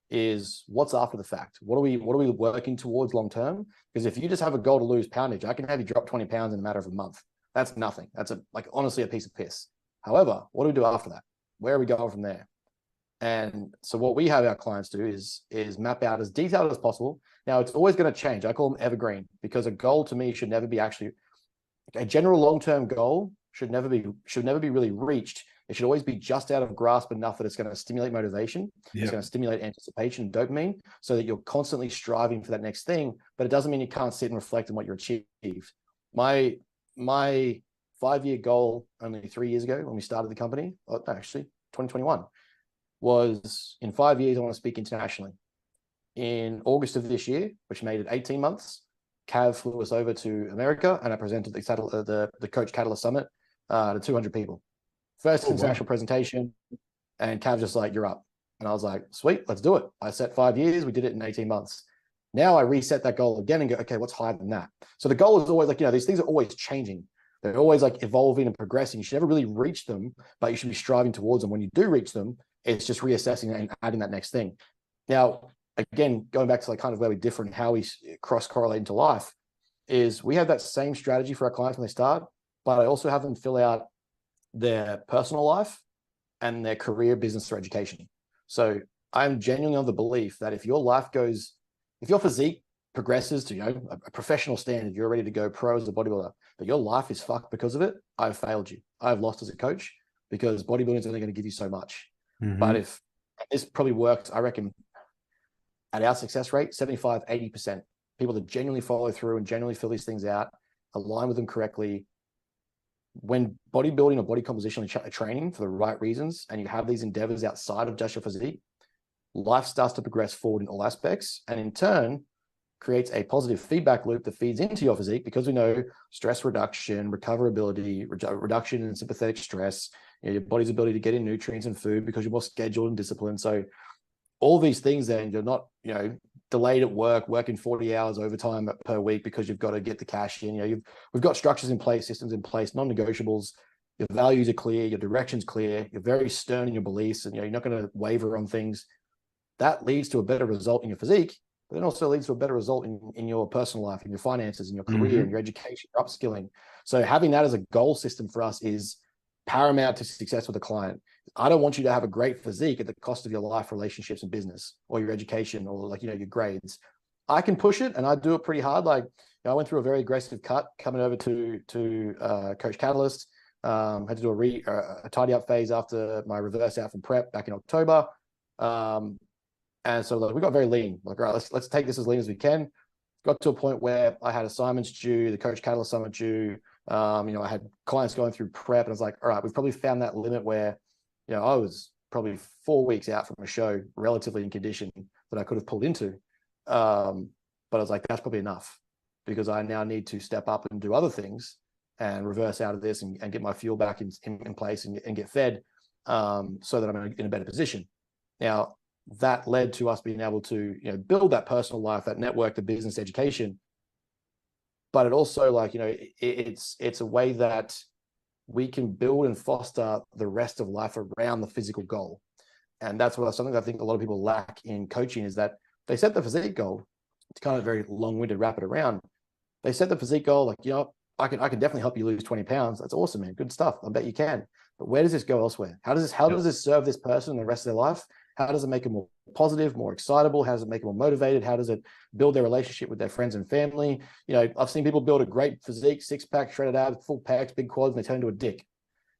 is what's after the fact? What are we working towards long term? Because if you just have a goal to lose poundage, I can have you drop 20 pounds in a matter of a month. That's nothing. That's honestly a piece of piss. However, what do we do after that? Where are we going from there? And so what we have our clients do is map out as detailed as possible. Now, it's always going to change. I call them evergreen, because a goal to me should never be actually a general long-term goal should never be really reached. It should always be just out of grasp enough that it's going to stimulate motivation. It's going to stimulate anticipation and dopamine, so that you're constantly striving for that next thing. But it doesn't mean you can't sit and reflect on what you achieved. My 5-year goal only 3 years ago when we started the company, actually 2021, was in 5 years I want to speak internationally. In August of this year, which made it 18 months, Cav flew us over to America, and I presented the Coach Catalyst Summit to 200 people. First international presentation, and Cav's just like, you're up. And I was like, sweet, let's do it. I set 5 years, we did it in 18 months. Now I reset that goal again and go, okay, what's higher than that? So the goal is always like, you know, these things are always changing. They're always like evolving and progressing. You should never really reach them, but you should be striving towards them. When you do reach them, it's just reassessing and adding that next thing. Now, again, going back to like kind of where we differ and how we cross-correlate into life, is we have that same strategy for our clients when they start, but I also have them fill out their personal life and their career, business, or education. So I'm genuinely of the belief that if your physique progresses to, you know, a professional standard, you're ready to go pro as a bodybuilder, but your life is fucked because of it, I've failed you. I've lost as a coach, because bodybuilding is only going to give you so much. But if this probably works, I reckon at our success rate, 75-80%, people that genuinely follow through and genuinely fill these things out, align with them correctly. When bodybuilding or body composition training for the right reasons, and you have these endeavors outside of just your physique, life starts to progress forward in all aspects, and in turn creates a positive feedback loop that feeds into your physique, because we know stress reduction, recoverability, reduction in sympathetic stress, you know, your body's ability to get in nutrients and food because you're more scheduled and disciplined. So all these things, then you're not, you know, delayed at work, working 40 hours overtime per week because you've got to get the cash in. We've got structures in place, systems in place, non-negotiables. Your values are clear, your direction's clear, you're very stern in your beliefs, and you're not going to waver on things. That leads to a better result in your physique, but it also leads to a better result in your personal life, in your finances, in your career, in your education, your upskilling. So having that as a goal system for us is paramount to success with a client. I don't want you to have a great physique at the cost of your life, relationships, and business, or your education, or your grades. I can push it, and I do it pretty hard. I went through a very aggressive cut coming over to Coach Catalyst. Had to do a tidy up phase after my reverse out from prep back in October. And so we got very lean. All right, let's take this as lean as we can. Got to a point where I had assignments due, the Coach Catalyst summit due. I had clients going through prep, and I was like, all right, we've probably found that limit where, I was probably 4 weeks out from a show, relatively in condition that I could have pulled into. But I was like, that's probably enough, because I now need to step up and do other things and reverse out of this and get my fuel back in place and get fed, so that I'm in a better position. Now, that led to us being able to, build that personal life, that network, the business, education. But it also, it's a way that we can build and foster the rest of life around the physical goal. And that's something I think a lot of people lack in coaching, is that they set the physique goal. It's kind of very long-winded, wrap it around. They set the physique goal, I can definitely help you lose 20 pounds. That's awesome, man. Good stuff. I bet you can. But where does this go elsewhere? How does this serve this person the rest of their life? How does it make them more positive, more excitable? How does it make them more motivated? How does it build their relationship with their friends and family? I've seen people build a great physique, six-pack, shredded abs, full pecs, big quads, and they turn into a dick.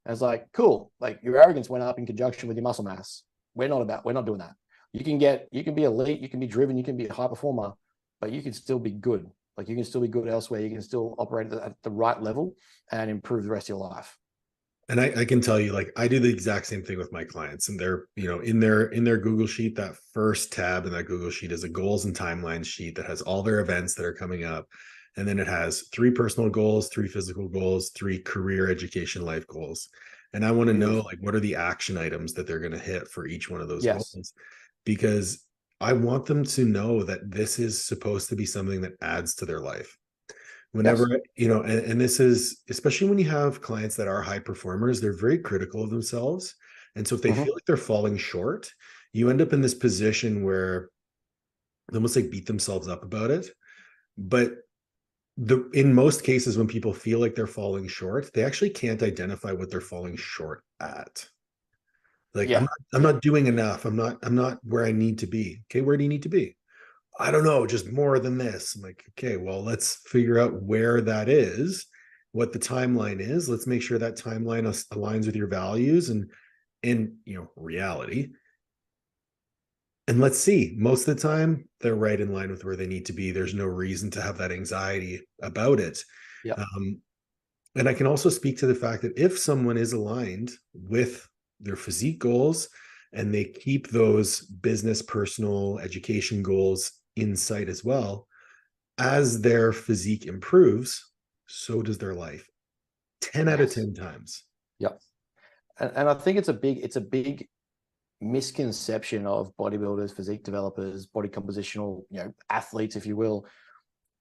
And it's like, cool. Your arrogance went up in conjunction with your muscle mass. We're not doing that. You can be elite, you can be driven, you can be a high performer, but you can still be good. You can still be good elsewhere. You can still operate at the right level and improve the rest of your life. And I can tell you, I do the exact same thing with my clients, and they're, in their Google sheet, that first tab in that Google sheet is a goals and timelines sheet that has all their events that are coming up. And then it has 3 personal goals, 3 physical goals, 3 career, education, life goals. And I want to know, what are the action items that they're going to hit for each one of those goals? Because I want them to know that this is supposed to be something that adds to their life. Whenever, and this is, especially when you have clients that are high performers, they're very critical of themselves. And so if they feel like they're falling short, you end up in this position where they almost beat themselves up about it. But in most cases, when people feel like they're falling short, they actually can't identify what they're falling short at. I'm not doing enough. I'm not where I need to be. Okay, where do you need to be? I don't know, just more than this. I'm like, okay, well, let's figure out where that is, what the timeline is. Let's make sure that timeline aligns with your values and reality. And let's see, most of the time, they're right in line with where they need to be. There's no reason to have that anxiety about it. And I can also speak to the fact that if someone is aligned with their physique goals and they keep those business, personal, education goals in sight as well, as their physique improves, so does their life. 10 out of 10 times. And I think it's a big misconception of bodybuilders, physique developers, body compositional, athletes, if you will.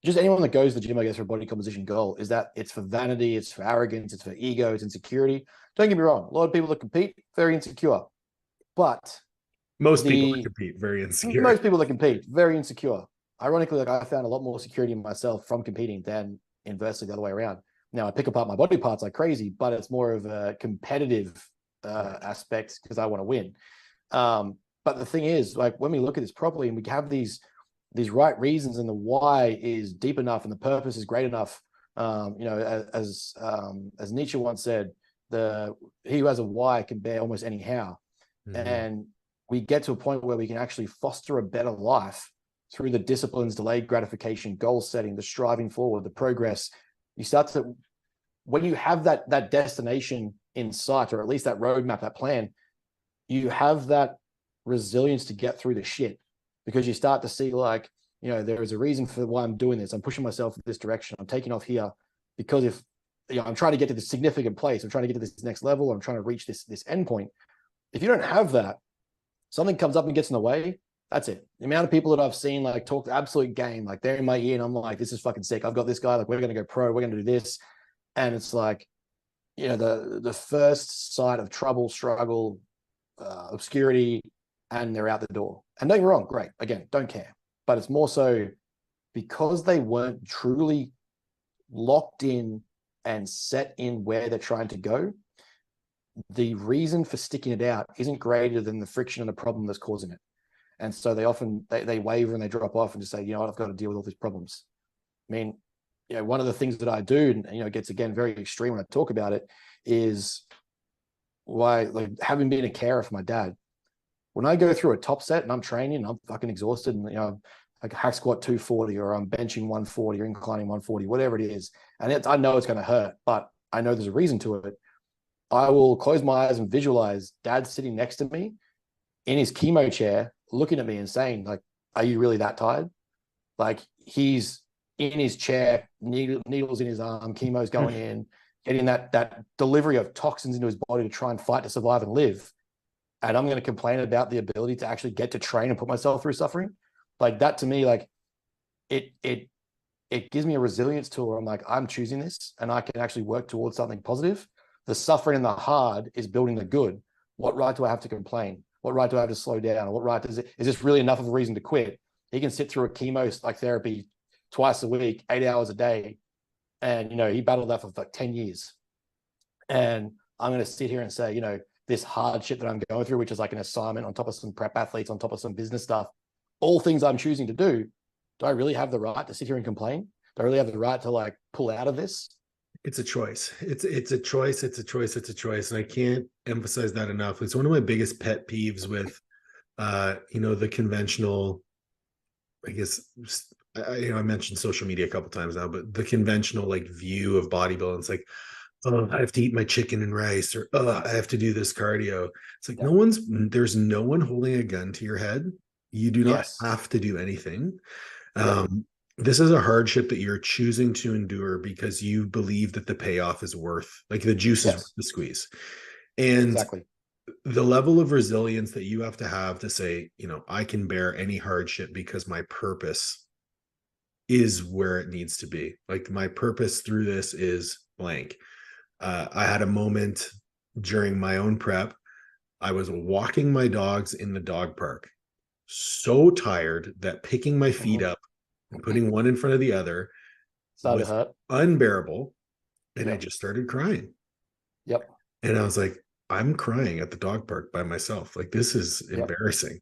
Just anyone that goes to the gym, I guess, for a body composition goal, is that it's for vanity, it's for arrogance, it's for ego, it's insecurity. Don't get me wrong. A lot of people that compete, very insecure. But most people that compete, very insecure. Most people that compete, very insecure. Ironically, I found a lot more security in myself from competing than inversely the other way around. Now, I pick apart my body parts like crazy, but it's more of a competitive aspect because I want to win. But the thing is, when we look at this properly and we have these right reasons and the why is deep enough and the purpose is great enough, as Nietzsche once said, he who has a why can bear almost any how. And we get to a point where we can actually foster a better life through the disciplines, delayed gratification, goal setting, the striving forward, the progress. You start to, when you have that destination in sight, or at least that roadmap, that plan, you have that resilience to get through the shit, because you start to see there is a reason for why I'm doing this. I'm pushing myself in this direction. I'm taking off here because if I'm trying to get to this significant place, I'm trying to get to this next level, or I'm trying to reach this end point. If you don't have that, something comes up and gets in the way, That's it. The amount of people that I've seen like talk absolute game, like they're in my ear and I'm like, this is fucking sick. I've got this guy, like we're going to go pro, we're going to do this. And it's like, you know, the first sight of trouble, struggle, obscurity, and they're out the door. And don't get me wrong, great. Again, don't care. But it's more so because they weren't truly locked in and set in where they're trying to go, the reason for sticking it out isn't greater than the friction and the problem that's causing it. And so they often, they waver and they drop off and just say, you know what, I've got to deal with all these problems. I mean, you know, one of the things that I do, and, you know, it gets, again, very extreme when I talk about it, is why, like, having been a carer for my dad, when I go through a top set and I'm training and I'm fucking exhausted and, you know, like hack squat 240 or I'm benching 140 or inclining 140, whatever it is, and I know it's going to hurt, but I know there's a reason to it. I will close my eyes and visualize dad sitting next to me in his chemo chair, looking at me and saying, like, are you really that tired? Like, he's in his chair, needles in his arm, chemo's going in, getting that delivery of toxins into his body to try and fight to survive and live. And I'm going to complain about the ability to actually get to train and put myself through suffering. Like, that to me, like, it gives me a resilience tool where I'm like, I'm choosing this and I can actually work towards something positive. The suffering and the hard is building the good. What right do I have to complain? What right do I have to slow down? What right is this really enough of a reason to quit? He can sit through a chemo like therapy twice a week, 8 hours a day. And, you know, he battled that for like 10 years. And I'm going to sit here and say, you know, this hard shit that I'm going through, which is like an assignment on top of some prep athletes, on top of some business stuff, all things I'm choosing to do I really have the right to sit here and complain? Do I really have the right to like pull out of this? It's a choice. It's a choice. It's a choice. It's a choice. And I can't emphasize that enough. It's one of my biggest pet peeves with, you know, the conventional, I guess, you know, I mentioned social media a couple times now, but the conventional like view of bodybuilding, it's like, oh, I have to eat my chicken and rice, or oh, I have to do this cardio. It's like, there's no one holding a gun to your head. You do not have to do anything. This is a hardship that you're choosing to endure because you believe that the payoff is worth, like the juice is worth the squeeze. And the level of resilience that you have to say, you know, I can bear any hardship because my purpose is where it needs to be. Like, my purpose through this is blank. I had a moment during my own prep. I was walking my dogs in the dog park, so tired that picking my feet up and putting one in front of the other was unbearable. And I just started crying. And I was like, I'm crying at the dog park by myself. Like, this is embarrassing.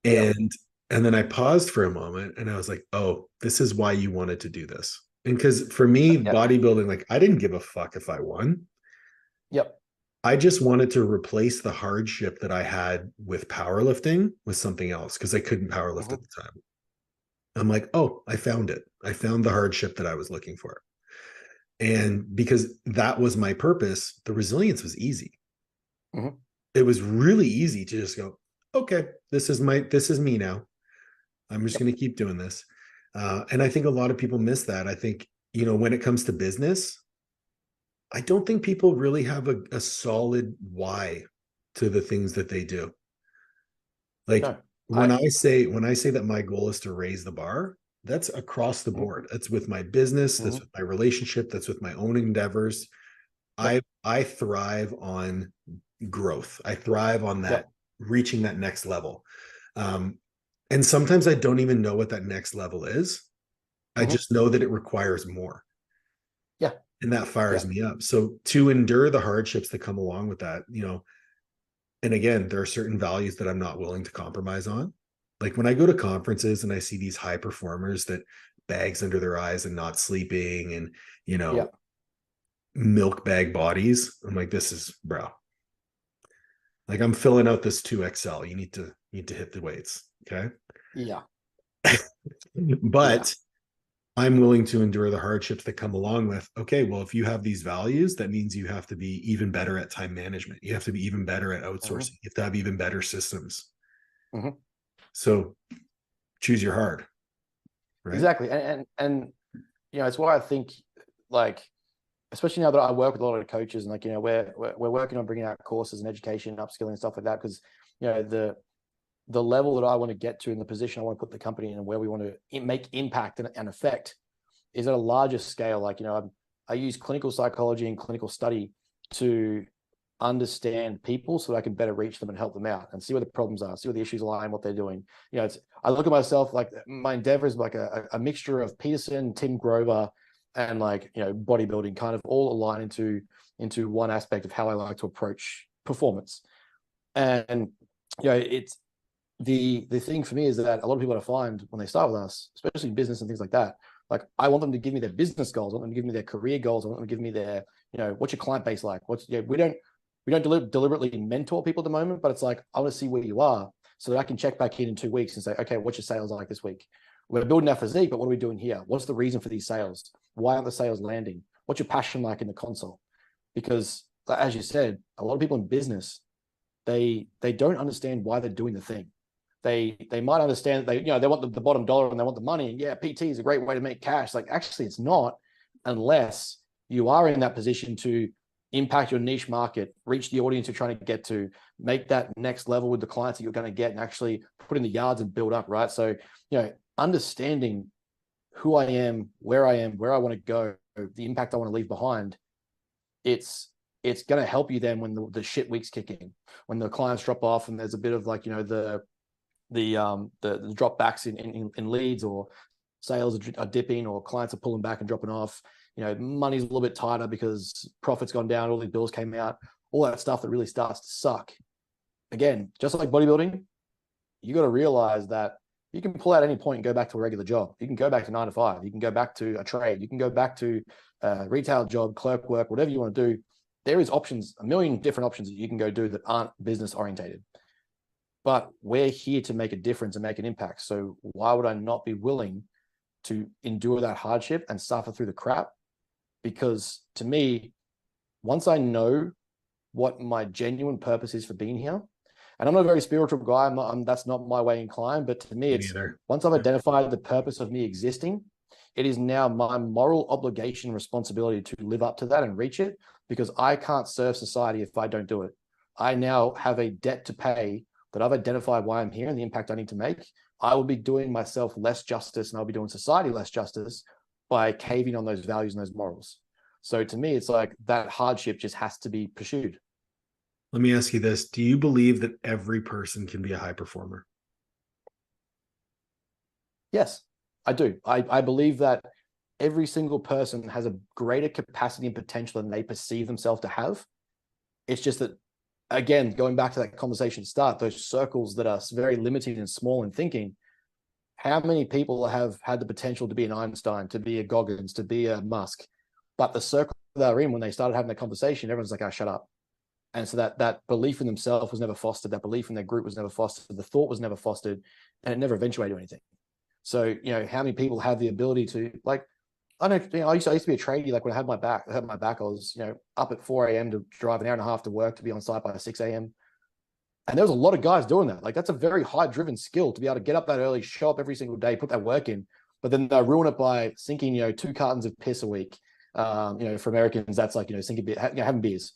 And then I paused for a moment and I was like, oh, this is why you wanted to do this. And because for me, bodybuilding, like, I didn't give a fuck if I won. I just wanted to replace the hardship that I had with powerlifting with something else because I couldn't powerlift at the time. I'm like, oh, I found it. I found the hardship that I was looking for. And because that was my purpose, the resilience was easy. It was really easy to just go, okay, this is me now. I'm just going to keep doing this. And I think a lot of people miss that. I think, you know, when it comes to business, I don't think people really have a solid why to the things that they do. Like, when I say that my goal is to raise the bar, that's across the board. That's with my business, that's with my relationship, that's with my own endeavors. I thrive on growth. I thrive on that, reaching that next level. And sometimes I don't even know what that next level is. I just know that it requires more. And that fires me up. So to endure the hardships that come along with that, you know, and again, there are certain values that I'm not willing to compromise on. Like, when I go to conferences and I see these high performers that bags under their eyes and not sleeping and, you know, milk bag bodies, I'm like, this is, bro, like, I'm filling out this 2XL. You need to hit the weights. Okay. But I'm willing to endure the hardships that come along with, okay, well, if you have these values, that means you have to be even better at time management. You have to be even better at outsourcing. You have to have even better systems. So choose your hard. Right? Exactly. And, you know, it's why I think, like, especially now that I work with a lot of coaches and, like, you know, we're working on bringing out courses and education, upskilling and stuff like that. Because, you know, the level that I want to get to, in the position I want to put the company in, and where we want to make impact and effect, is at a larger scale. Like, I use clinical psychology and clinical study to understand people so that I can better reach them and help them out and see where the problems are, see where the issues lie and what they're doing. I look at myself like my endeavor is like a mixture of Peterson, Tim Grover, and like, bodybuilding, kind of all align into one aspect of how I like to approach performance. And, it's the thing for me is that a lot of people I find when they start with us, especially in business and things like that, like, I want them to give me their business goals. I want them to give me their career goals. I want them to give me their, what's your client base like? We don't deliberately mentor people at the moment, but it's like, I want to see where you are so that I can check back in 2 weeks and say, okay, what's your sales like this week? We're building our physique, but what are we doing here? What's the reason for these sales? Why aren't the sales landing? What's your passion like in the console? Because, as you said, a lot of people in business, they don't understand why they're doing the thing. They might understand that they want the bottom dollar and they want the money. And yeah, PT is a great way to make cash. Like, actually, it's not, unless you are in that position to impact your niche market, reach the audience you're trying to get to, make that next level with the clients that you're going to get, and actually put in the yards and build up, right? So, understanding who I am, where I want to go, the impact I want to leave behind, it's going to help you then when the shit weeks kick in, when the clients drop off and there's a bit of like, the drop backs in leads, or sales are dipping, or clients are pulling back and dropping off. Money's a little bit tighter because profit's gone down, all these bills came out, all that stuff that really starts to suck. Again, just like bodybuilding, you got to realize that you can pull out at any point and go back to a regular job. You can go back to 9 to 5. You can go back to a trade. You can go back to a retail job, clerk work, whatever you want to do. There is options, a million different options that you can go do that aren't business orientated. But we're here to make a difference and make an impact. So why would I not be willing to endure that hardship and suffer through the crap? Because to me, once I know what my genuine purpose is for being here, and I'm not a very spiritual guy, that's not my way inclined, but to me, it's once I've identified the purpose of me existing, it is now my moral obligation and responsibility to live up to that and reach it, because I can't serve society if I don't do it. I now have a debt to pay that I've identified why I'm here and the impact I need to make. I will be doing myself less justice, and I'll be doing society less justice by caving on those values and those morals. So to me, it's like that hardship just has to be pursued. Let me ask you this. Do you believe that every person can be a high performer? Yes, I do. I believe that every single person has a greater capacity and potential than they perceive themselves to have. It's just that, again, going back to that conversation start, those circles that are very limited and small in thinking, how many people have had the potential to be an Einstein, to be a Goggins, to be a Musk, but the circle they're in, when they started having that conversation, everyone's like, oh, shut up. And so that belief in themselves was never fostered. That belief in their group was never fostered. The thought was never fostered, and it never eventuated to anything. So, how many people have the ability to, like, I don't know, I used to be a tradie. Like, when I had my back, I was, up at 4 a.m. to drive an hour and a half to work, to be on site by 6 a.m. And there was a lot of guys doing that. Like, that's a very high driven skill to be able to get up that early, show up every single day, put that work in, but then they ruin it by sinking, 2 cartons of piss a week. For Americans, that's like, sinking beer, having beers.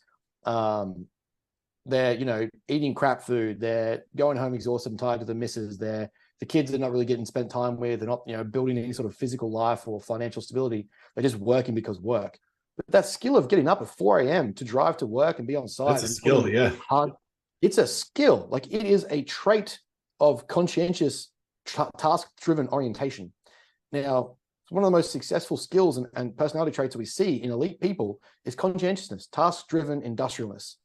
They're, eating crap food. They're going home exhausted and tired to the missus. The kids are not really getting spent time with. They're not, building any sort of physical life or financial stability. They're just working because work. But that skill of getting up at 4 a.m. to drive to work and be on site. That's a skill, yeah. It's a skill. Like, it is a trait of conscientious, task-driven orientation. Now, one of the most successful skills and personality traits that we see in elite people is conscientiousness, task-driven industrialness.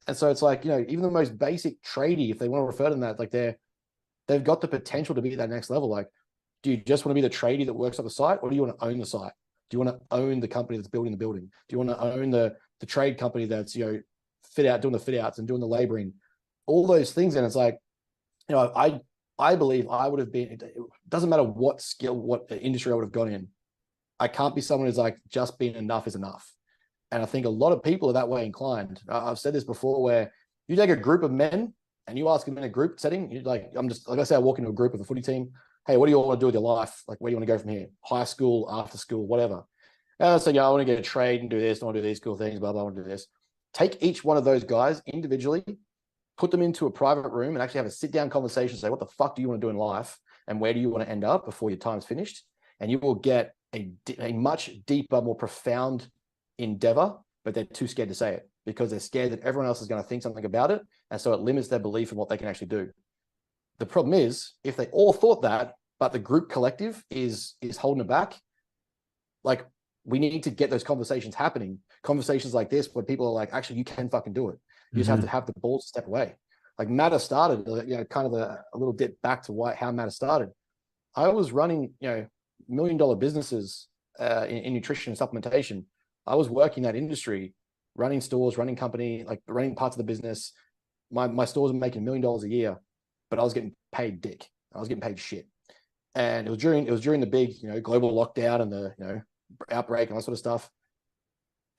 And so it's like, even the most basic tradie, if they want to refer to them that, like, they've got the potential to be at that next level. Like, do you just want to be the tradie that works on the site, or do you want to own the site? Do you want to own the company that's building the building? Do you want to own the trade company that's, doing the fit outs and doing the laboring, all those things? And it's like, I believe I would have been, it doesn't matter what skill, what industry I would have gone in. I can't be someone who's like, just being enough is enough. And I think a lot of people are that way inclined. I've said this before, where you take a group of men and you ask them in a group setting, you're like, I say I walk into a group of a footy team. Hey, what do you all want to do with your life? Like, where do you want to go from here? High school, after school, whatever. And I say, I want to get a trade and do this. I want to do these cool things, blah, blah, I want to do this. Take each one of those guys individually put them into a private room and actually have a sit down conversation, say, what the fuck do you want to do in life? And where do you want to end up before your time's finished? And you will get a much deeper, more profound endeavor, but they're too scared to say it because they're scared that everyone else is going to think something about it. And so it limits their belief in what they can actually do. The problem is if they all thought that, but the group collective is holding it back, like we need to get those conversations happening. Conversations like this where people are like, actually, you can fucking do it. You just have to have the balls to step away. Like Matter started, kind of a little dip back to how Matter started. I was running, $1 million businesses in nutrition and supplementation. I was working that industry, running stores, running company, like running parts of the business. My stores were making $1 million a year, but I was getting paid dick. I was getting paid shit. And it was during the big, global lockdown and the, outbreak and that sort of stuff.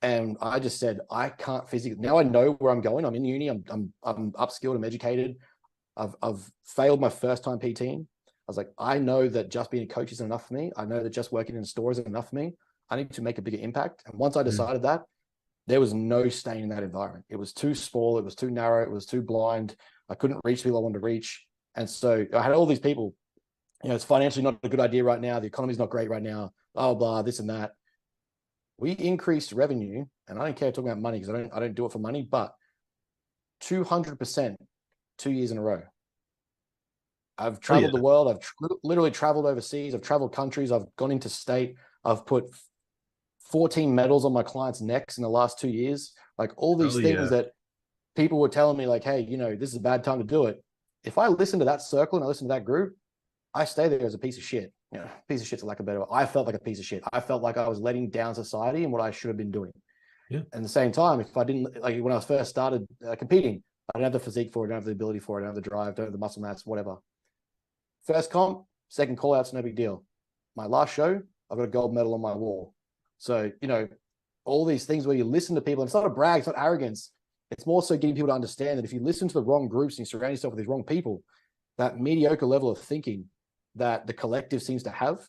And I just said, I can't physically. Now I know where I'm going. I'm in uni. I'm upskilled. I'm educated. I've failed my first time PTing. I was like, I know that just being a coach isn't enough for me. I know that just working in a store isn't enough for me. I need to make a bigger impact. And once I decided that, there was no staying in that environment. It was too small. It was too narrow. It was too blind. I couldn't reach people I wanted to reach. And so I had all these people, it's financially not a good idea right now. The economy's not great right now. Blah, blah, this and that. We increased revenue, and I don't care talking about money because I don't do it for money, but 200% 2 years in a row. I've traveled the world. I've literally traveled overseas. I've traveled countries. I've gone into state. I've put 14 medals on my clients' necks in the last 2 years. Like all these things that people were telling me like, hey, this is a bad time to do it. If I listen to that circle and I listen to that group, I stay there as a piece of shit. Piece of shit's lack of better word. I felt like a piece of shit. I felt like I was letting down society and what I should have been doing. Yeah. And at the same time, if I didn't, like when I first started competing, I didn't have the physique for it, I don't have the ability for it, I don't have the drive, don't have the muscle mass, whatever. First comp, second call out's no big deal. My last show, I've got a gold medal on my wall. So, all these things where you listen to people, and it's not a brag, it's not arrogance. It's more so getting people to understand that if you listen to the wrong groups and you surround yourself with these wrong people, that mediocre level of thinking that the collective seems to have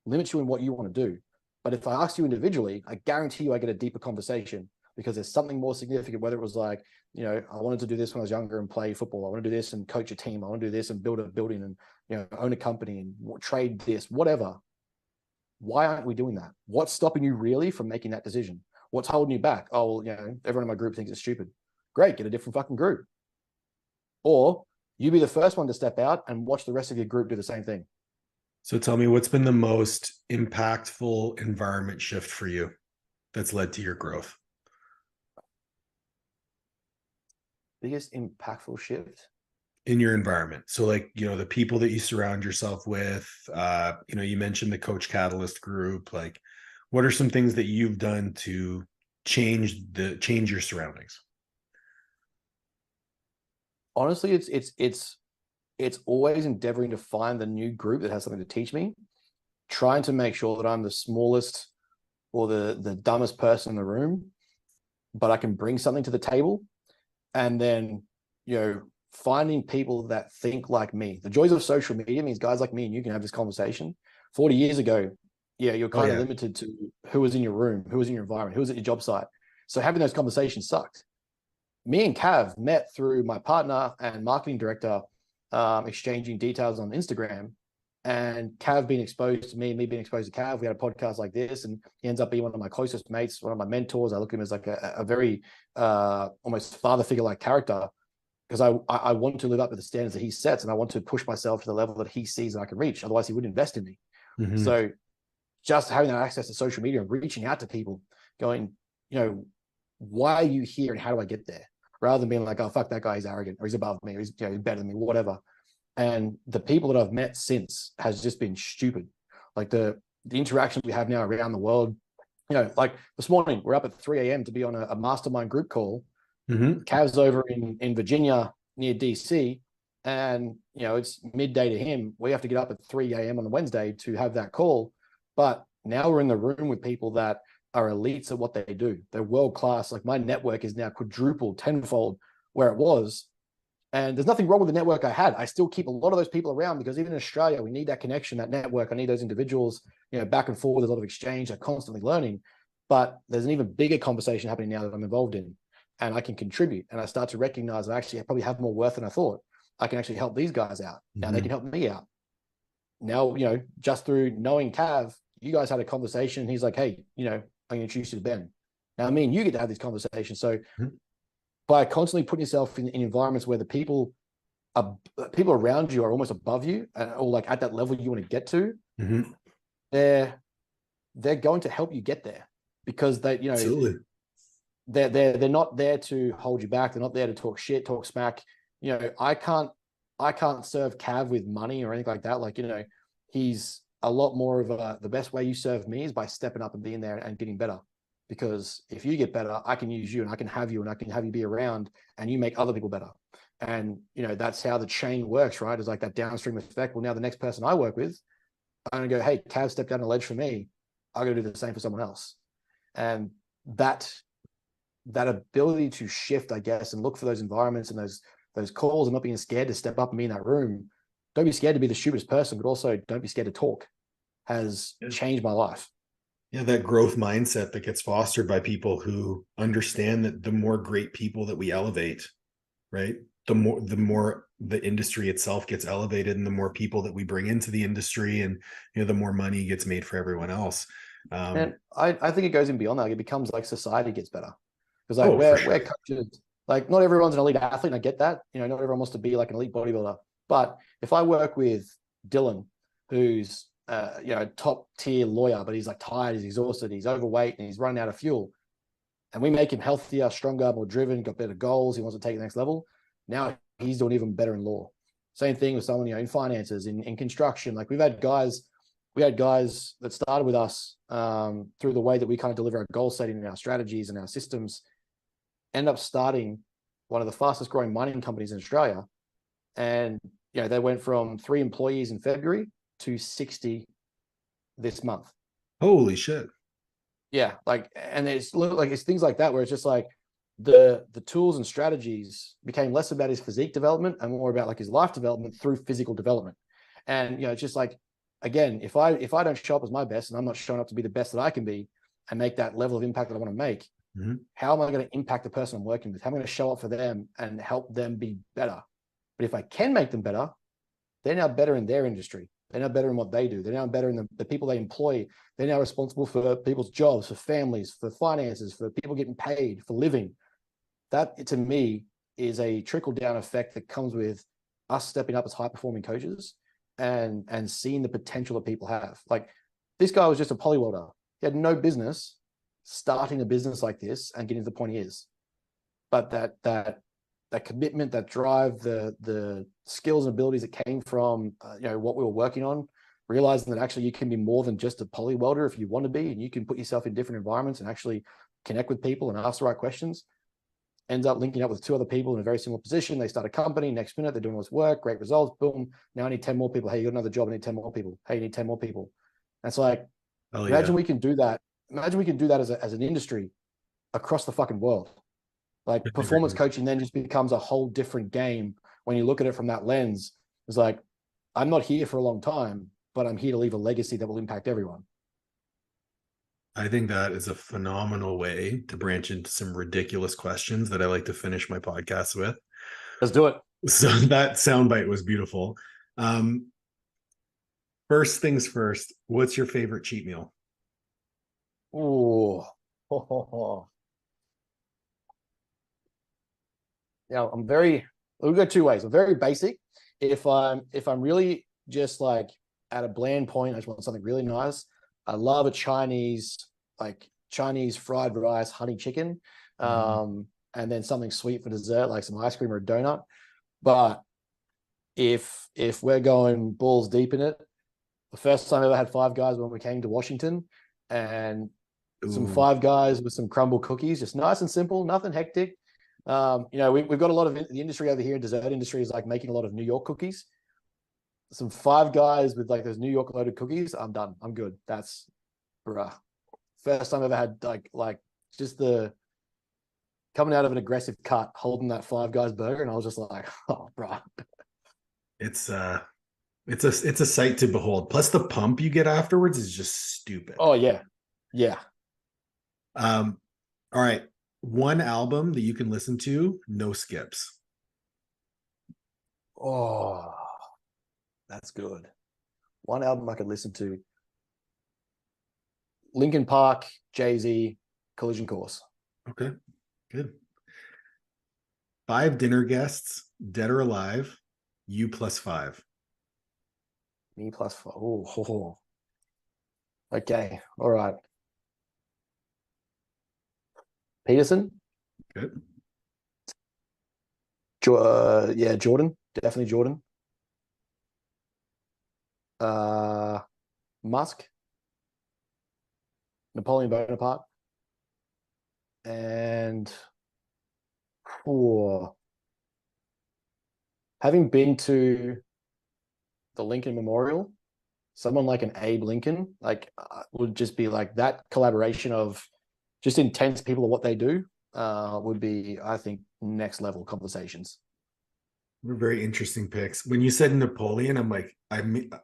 limits you in what you want to do. But if I ask you individually, I guarantee you I get a deeper conversation because there's something more significant, whether it was like, I wanted to do this when I was younger and play football. I want to do this and coach a team. I want to do this and build a building and, own a company and trade this, whatever. Why aren't we doing that? What's stopping you really from making that decision? What's holding you back? Oh, well, everyone in my group thinks it's stupid. Great, get a different fucking group. Or you be the first one to step out and watch the rest of your group do the same thing. So tell me, what's been the most impactful environment shift for you that's led to your growth? Biggest impactful shift? In your environment. So like, the people that you surround yourself with, you mentioned the Coach Catalyst group. Like, what are some things that you've done to change your surroundings? Honestly, it's always endeavoring to find the new group that has something to teach me, trying to make sure that I'm the smallest or the dumbest person in the room, but I can bring something to the table. And then, finding people that think like me. The joys of social media means guys like me and you can have this conversation. 40 years ago, you're kind of limited to who was in your room, who was in your environment, who was at your job site. So having those conversations sucked. Me and Cav met through my partner and marketing director exchanging details on Instagram, and Cav being exposed to me being exposed to Cav. We had a podcast like this, and he ends up being one of my closest mates, one of my mentors. I look at him as like a very almost father figure like character, because I want to live up to the standards that he sets, and I want to push myself to the level that he sees that I can reach. Otherwise, he wouldn't invest in me. Mm-hmm. So just having that access to social media and reaching out to people, going, why are you here and how do I get there? Rather than being like, oh, fuck that guy, he's arrogant or he's above me or he's better than me, whatever. And the people that I've met since has just been stupid. Like the interactions we have now around the world, like this morning, we're up at 3 a.m. to be on a mastermind group call. Mm-hmm. Cav's over in Virginia near DC, and it's midday to him. We have to get up at 3 a.m. on the Wednesday to have that call. But now we're in the room with people that are elites at what they do. They're world class. Like my network is now quadrupled, tenfold where it was. And there's nothing wrong with the network I had. I still keep a lot of those people around because even in Australia, we need that connection, that network. I need those individuals, back and forth. There's a lot of exchange. I'm constantly learning. But there's an even bigger conversation happening now that I'm involved in. and I can contribute, and I start to recognize I actually probably have more worth than I thought. I can actually help these guys out. Now they can help me out. Now, just through knowing Cav, you guys had a conversation. He's like, hey, I'm going to introduce you to Ben. Now, I mean, you get to have these conversations. So by constantly putting yourself in environments where the people around you are almost above you, or like at that level you want to get to, they're going to help you get there, because they, Absolutely. they're not there to hold you back. They're not there to talk shit, talk smack. I can't serve Cav with money or anything like that. Like, he's a lot more of the best way you serve me is by stepping up and being there and getting better. Because if you get better, I can use you, and I can have you, and I can have you be around, and you make other people better. And, that's how the chain works, right? It's like that downstream effect. Well, now the next person I work with, I'm going to go, hey, Cav stepped down a ledge for me. I'm going to do the same for someone else. And that ability to shift, I guess, and look for those environments and those calls, and not being scared to step up and be in that room. Don't be scared to be the stupidest person, but also don't be scared to talk, has changed my life. Yeah, that growth mindset that gets fostered by people who understand that the more great people that we elevate, right, the more the industry itself gets elevated, and the more people that we bring into the industry, and the more money gets made for everyone else. And I think it goes in beyond that. It becomes like society gets better, because like we're coaches. Like, not everyone's an elite athlete, and I get that. Not everyone wants to be like an elite bodybuilder. But if I work with Dylan, who's top tier lawyer, but he's like tired, he's exhausted, he's overweight, and he's running out of fuel, and we make him healthier, stronger, more driven, got better goals, he wants to take the next level. Now he's doing even better in law. Same thing with someone, in finances, in construction. Like, we had guys that started with us through the way that we kind of deliver our goal setting and our strategies and our systems, end up starting one of the fastest growing mining companies in Australia. And, they went from 3 employees in February to 60 this month. Holy shit. Yeah. And it's things like that, where it's just like the tools and strategies became less about his physique development and more about like his life development through physical development. And, it's just like, again, if I don't show up as my best, and I'm not showing up to be the best that I can be and make that level of impact that I want to make, how am I going to impact the person I'm working with? How am I going to show up for them and help them be better? But if I can make them better, they're now better in their industry. They're now better in what they do. They're now better in the people they employ. They're now responsible for people's jobs, for families, for finances, for people getting paid, for living. That, to me, is a trickle-down effect that comes with us stepping up as high-performing coaches and seeing the potential that people have. Like, this guy was just a poly welder. He had no business starting a business like this and getting to the point he is. But that commitment, that drive, the skills and abilities that came from what we were working on, realizing that actually you can be more than just a poly welder if you want to be, and you can put yourself in different environments and actually connect with people and ask the right questions. Ends up linking up with 2 other people in a very similar position. They start a company. Next minute, they're doing all this work, great results. Boom. Now I need 10 more people. Hey, you got another job. I need 10 more people. Hey, you need 10 more people. That's like, imagine we can do that. Imagine we can do that as an industry across the fucking world. Like, performance coaching then just becomes a whole different game when you look at it from that lens. It's like, I'm not here for a long time, but I'm here to leave a legacy that will impact everyone. I think that is a phenomenal way to branch into some ridiculous questions that I like to finish my podcast with. Let's do it. So that soundbite was beautiful. First things first, what's your favorite cheat meal? Oh. Yeah, we'll go 2 ways. I'm very basic. If I'm really just like at a bland point, I just want something really nice. I love a Chinese fried rice, honey chicken, and then something sweet for dessert, like some ice cream or a donut. But if we're going balls deep in it, the first time I ever had Five Guys when we came to Washington, and some Five Guys with some crumble cookies, just nice and simple, nothing hectic. We've got a lot of the industry over here in dessert industry is like making a lot of New York cookies. Some Five Guys with like those New York loaded cookies, I'm done. I'm good. That's first time I've ever had like just the coming out of an aggressive cut, holding that Five Guys burger, and I was just like, oh, bruh. It's a sight to behold. Plus the pump you get afterwards is just stupid. Oh yeah. Yeah. All right. One album that you can listen to, no skips. Oh, that's good. One album I could listen to. Linkin Park, Jay-Z, Collision Course. Okay, good. 5 dinner guests, dead or alive, you plus 5. Me plus 5. Oh. Okay, all right. Peterson. Good. Yeah, Jordan. Definitely Jordan. Musk. Napoleon Bonaparte. And having been to the Lincoln Memorial, someone like an Abe Lincoln, like would just be like that collaboration of just intense people of what they do would be, I think, next level conversations. They're very interesting picks. When you said Napoleon, I'm like,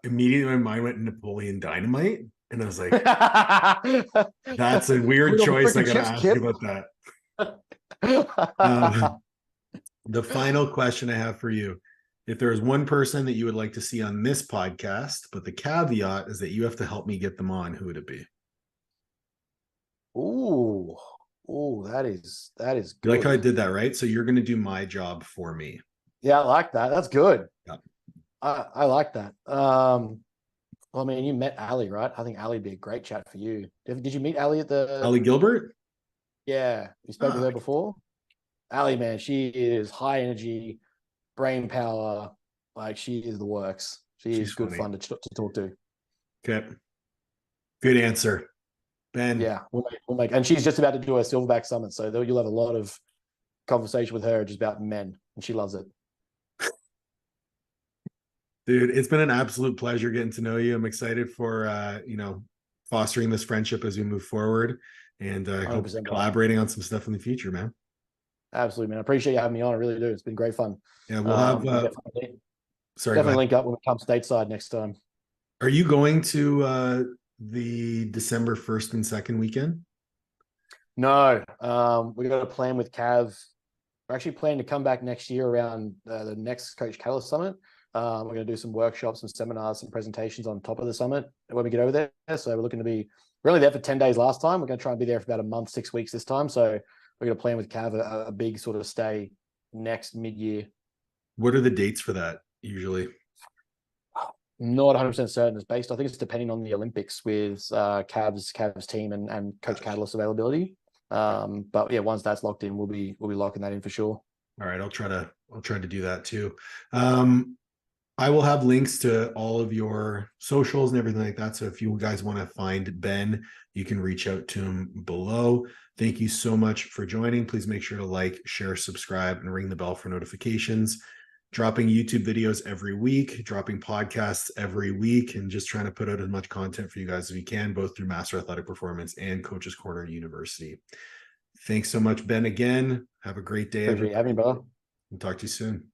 immediately my mind went Napoleon Dynamite. And I was like, that's a weird choice. I got to ask you about that. The final question I have for you. If there is one person that you would like to see on this podcast, but the caveat is that you have to help me get them on, who would it be? Ooh, that is good. You like how I did that, right? So you're going to do my job for me. Yeah, I like that. That's good. Yeah. I like that. Well, I mean, you met Ali, right? I think Ali would be a great chat for you. Did you meet Ali at the Ali Gilbert? Yeah, you spoke with her before. Ali, man, she is high energy, brain power. Like, she is the works. She's is good fun to talk to. Okay. Good answer, Ben. Yeah, we'll make. And she's just about to do a Silverback Summit, so you'll have a lot of conversation with her just about men, and she loves it. Dude, it's been an absolute pleasure getting to know you. I'm excited for fostering this friendship as we move forward, and I hope collaborating on some stuff in the future, man. Absolutely, man. I appreciate you having me on. I really do. It's been great fun. Yeah, we'll have definitely link up when we come stateside next time. Are you going to the December 1st and 2nd weekend? No. We got a plan with Cav. We're actually planning to come back next year around the next Coach Catalyst Summit. We're going to do some workshops, some seminars, some presentations on top of the summit when we get over there. So we're looking to be really there for 10 days last time. We're going to try and be there for about a month, 6 weeks this time. So we're going to plan with Cav a big sort of stay next mid-year. What are the dates for that usually? Not 100% certain. It's based, I think it's depending on the Olympics with Cav's team and Coach Catalyst availability. But yeah, once that's locked in, we'll be locking that in for sure. All right, I'll try to do that too. I will have links to all of your socials and everything like that. So if you guys want to find Ben, you can reach out to him below. Thank you so much for joining. Please make sure to like, share, subscribe, and ring the bell for notifications. Dropping YouTube videos every week, dropping podcasts every week, and just trying to put out as much content for you guys as we can, both through Master Athletic Performance and Coach's Corner University. Thanks so much, Ben, again. Have a great day. Appreciate you having me, brother. We'll talk to you soon.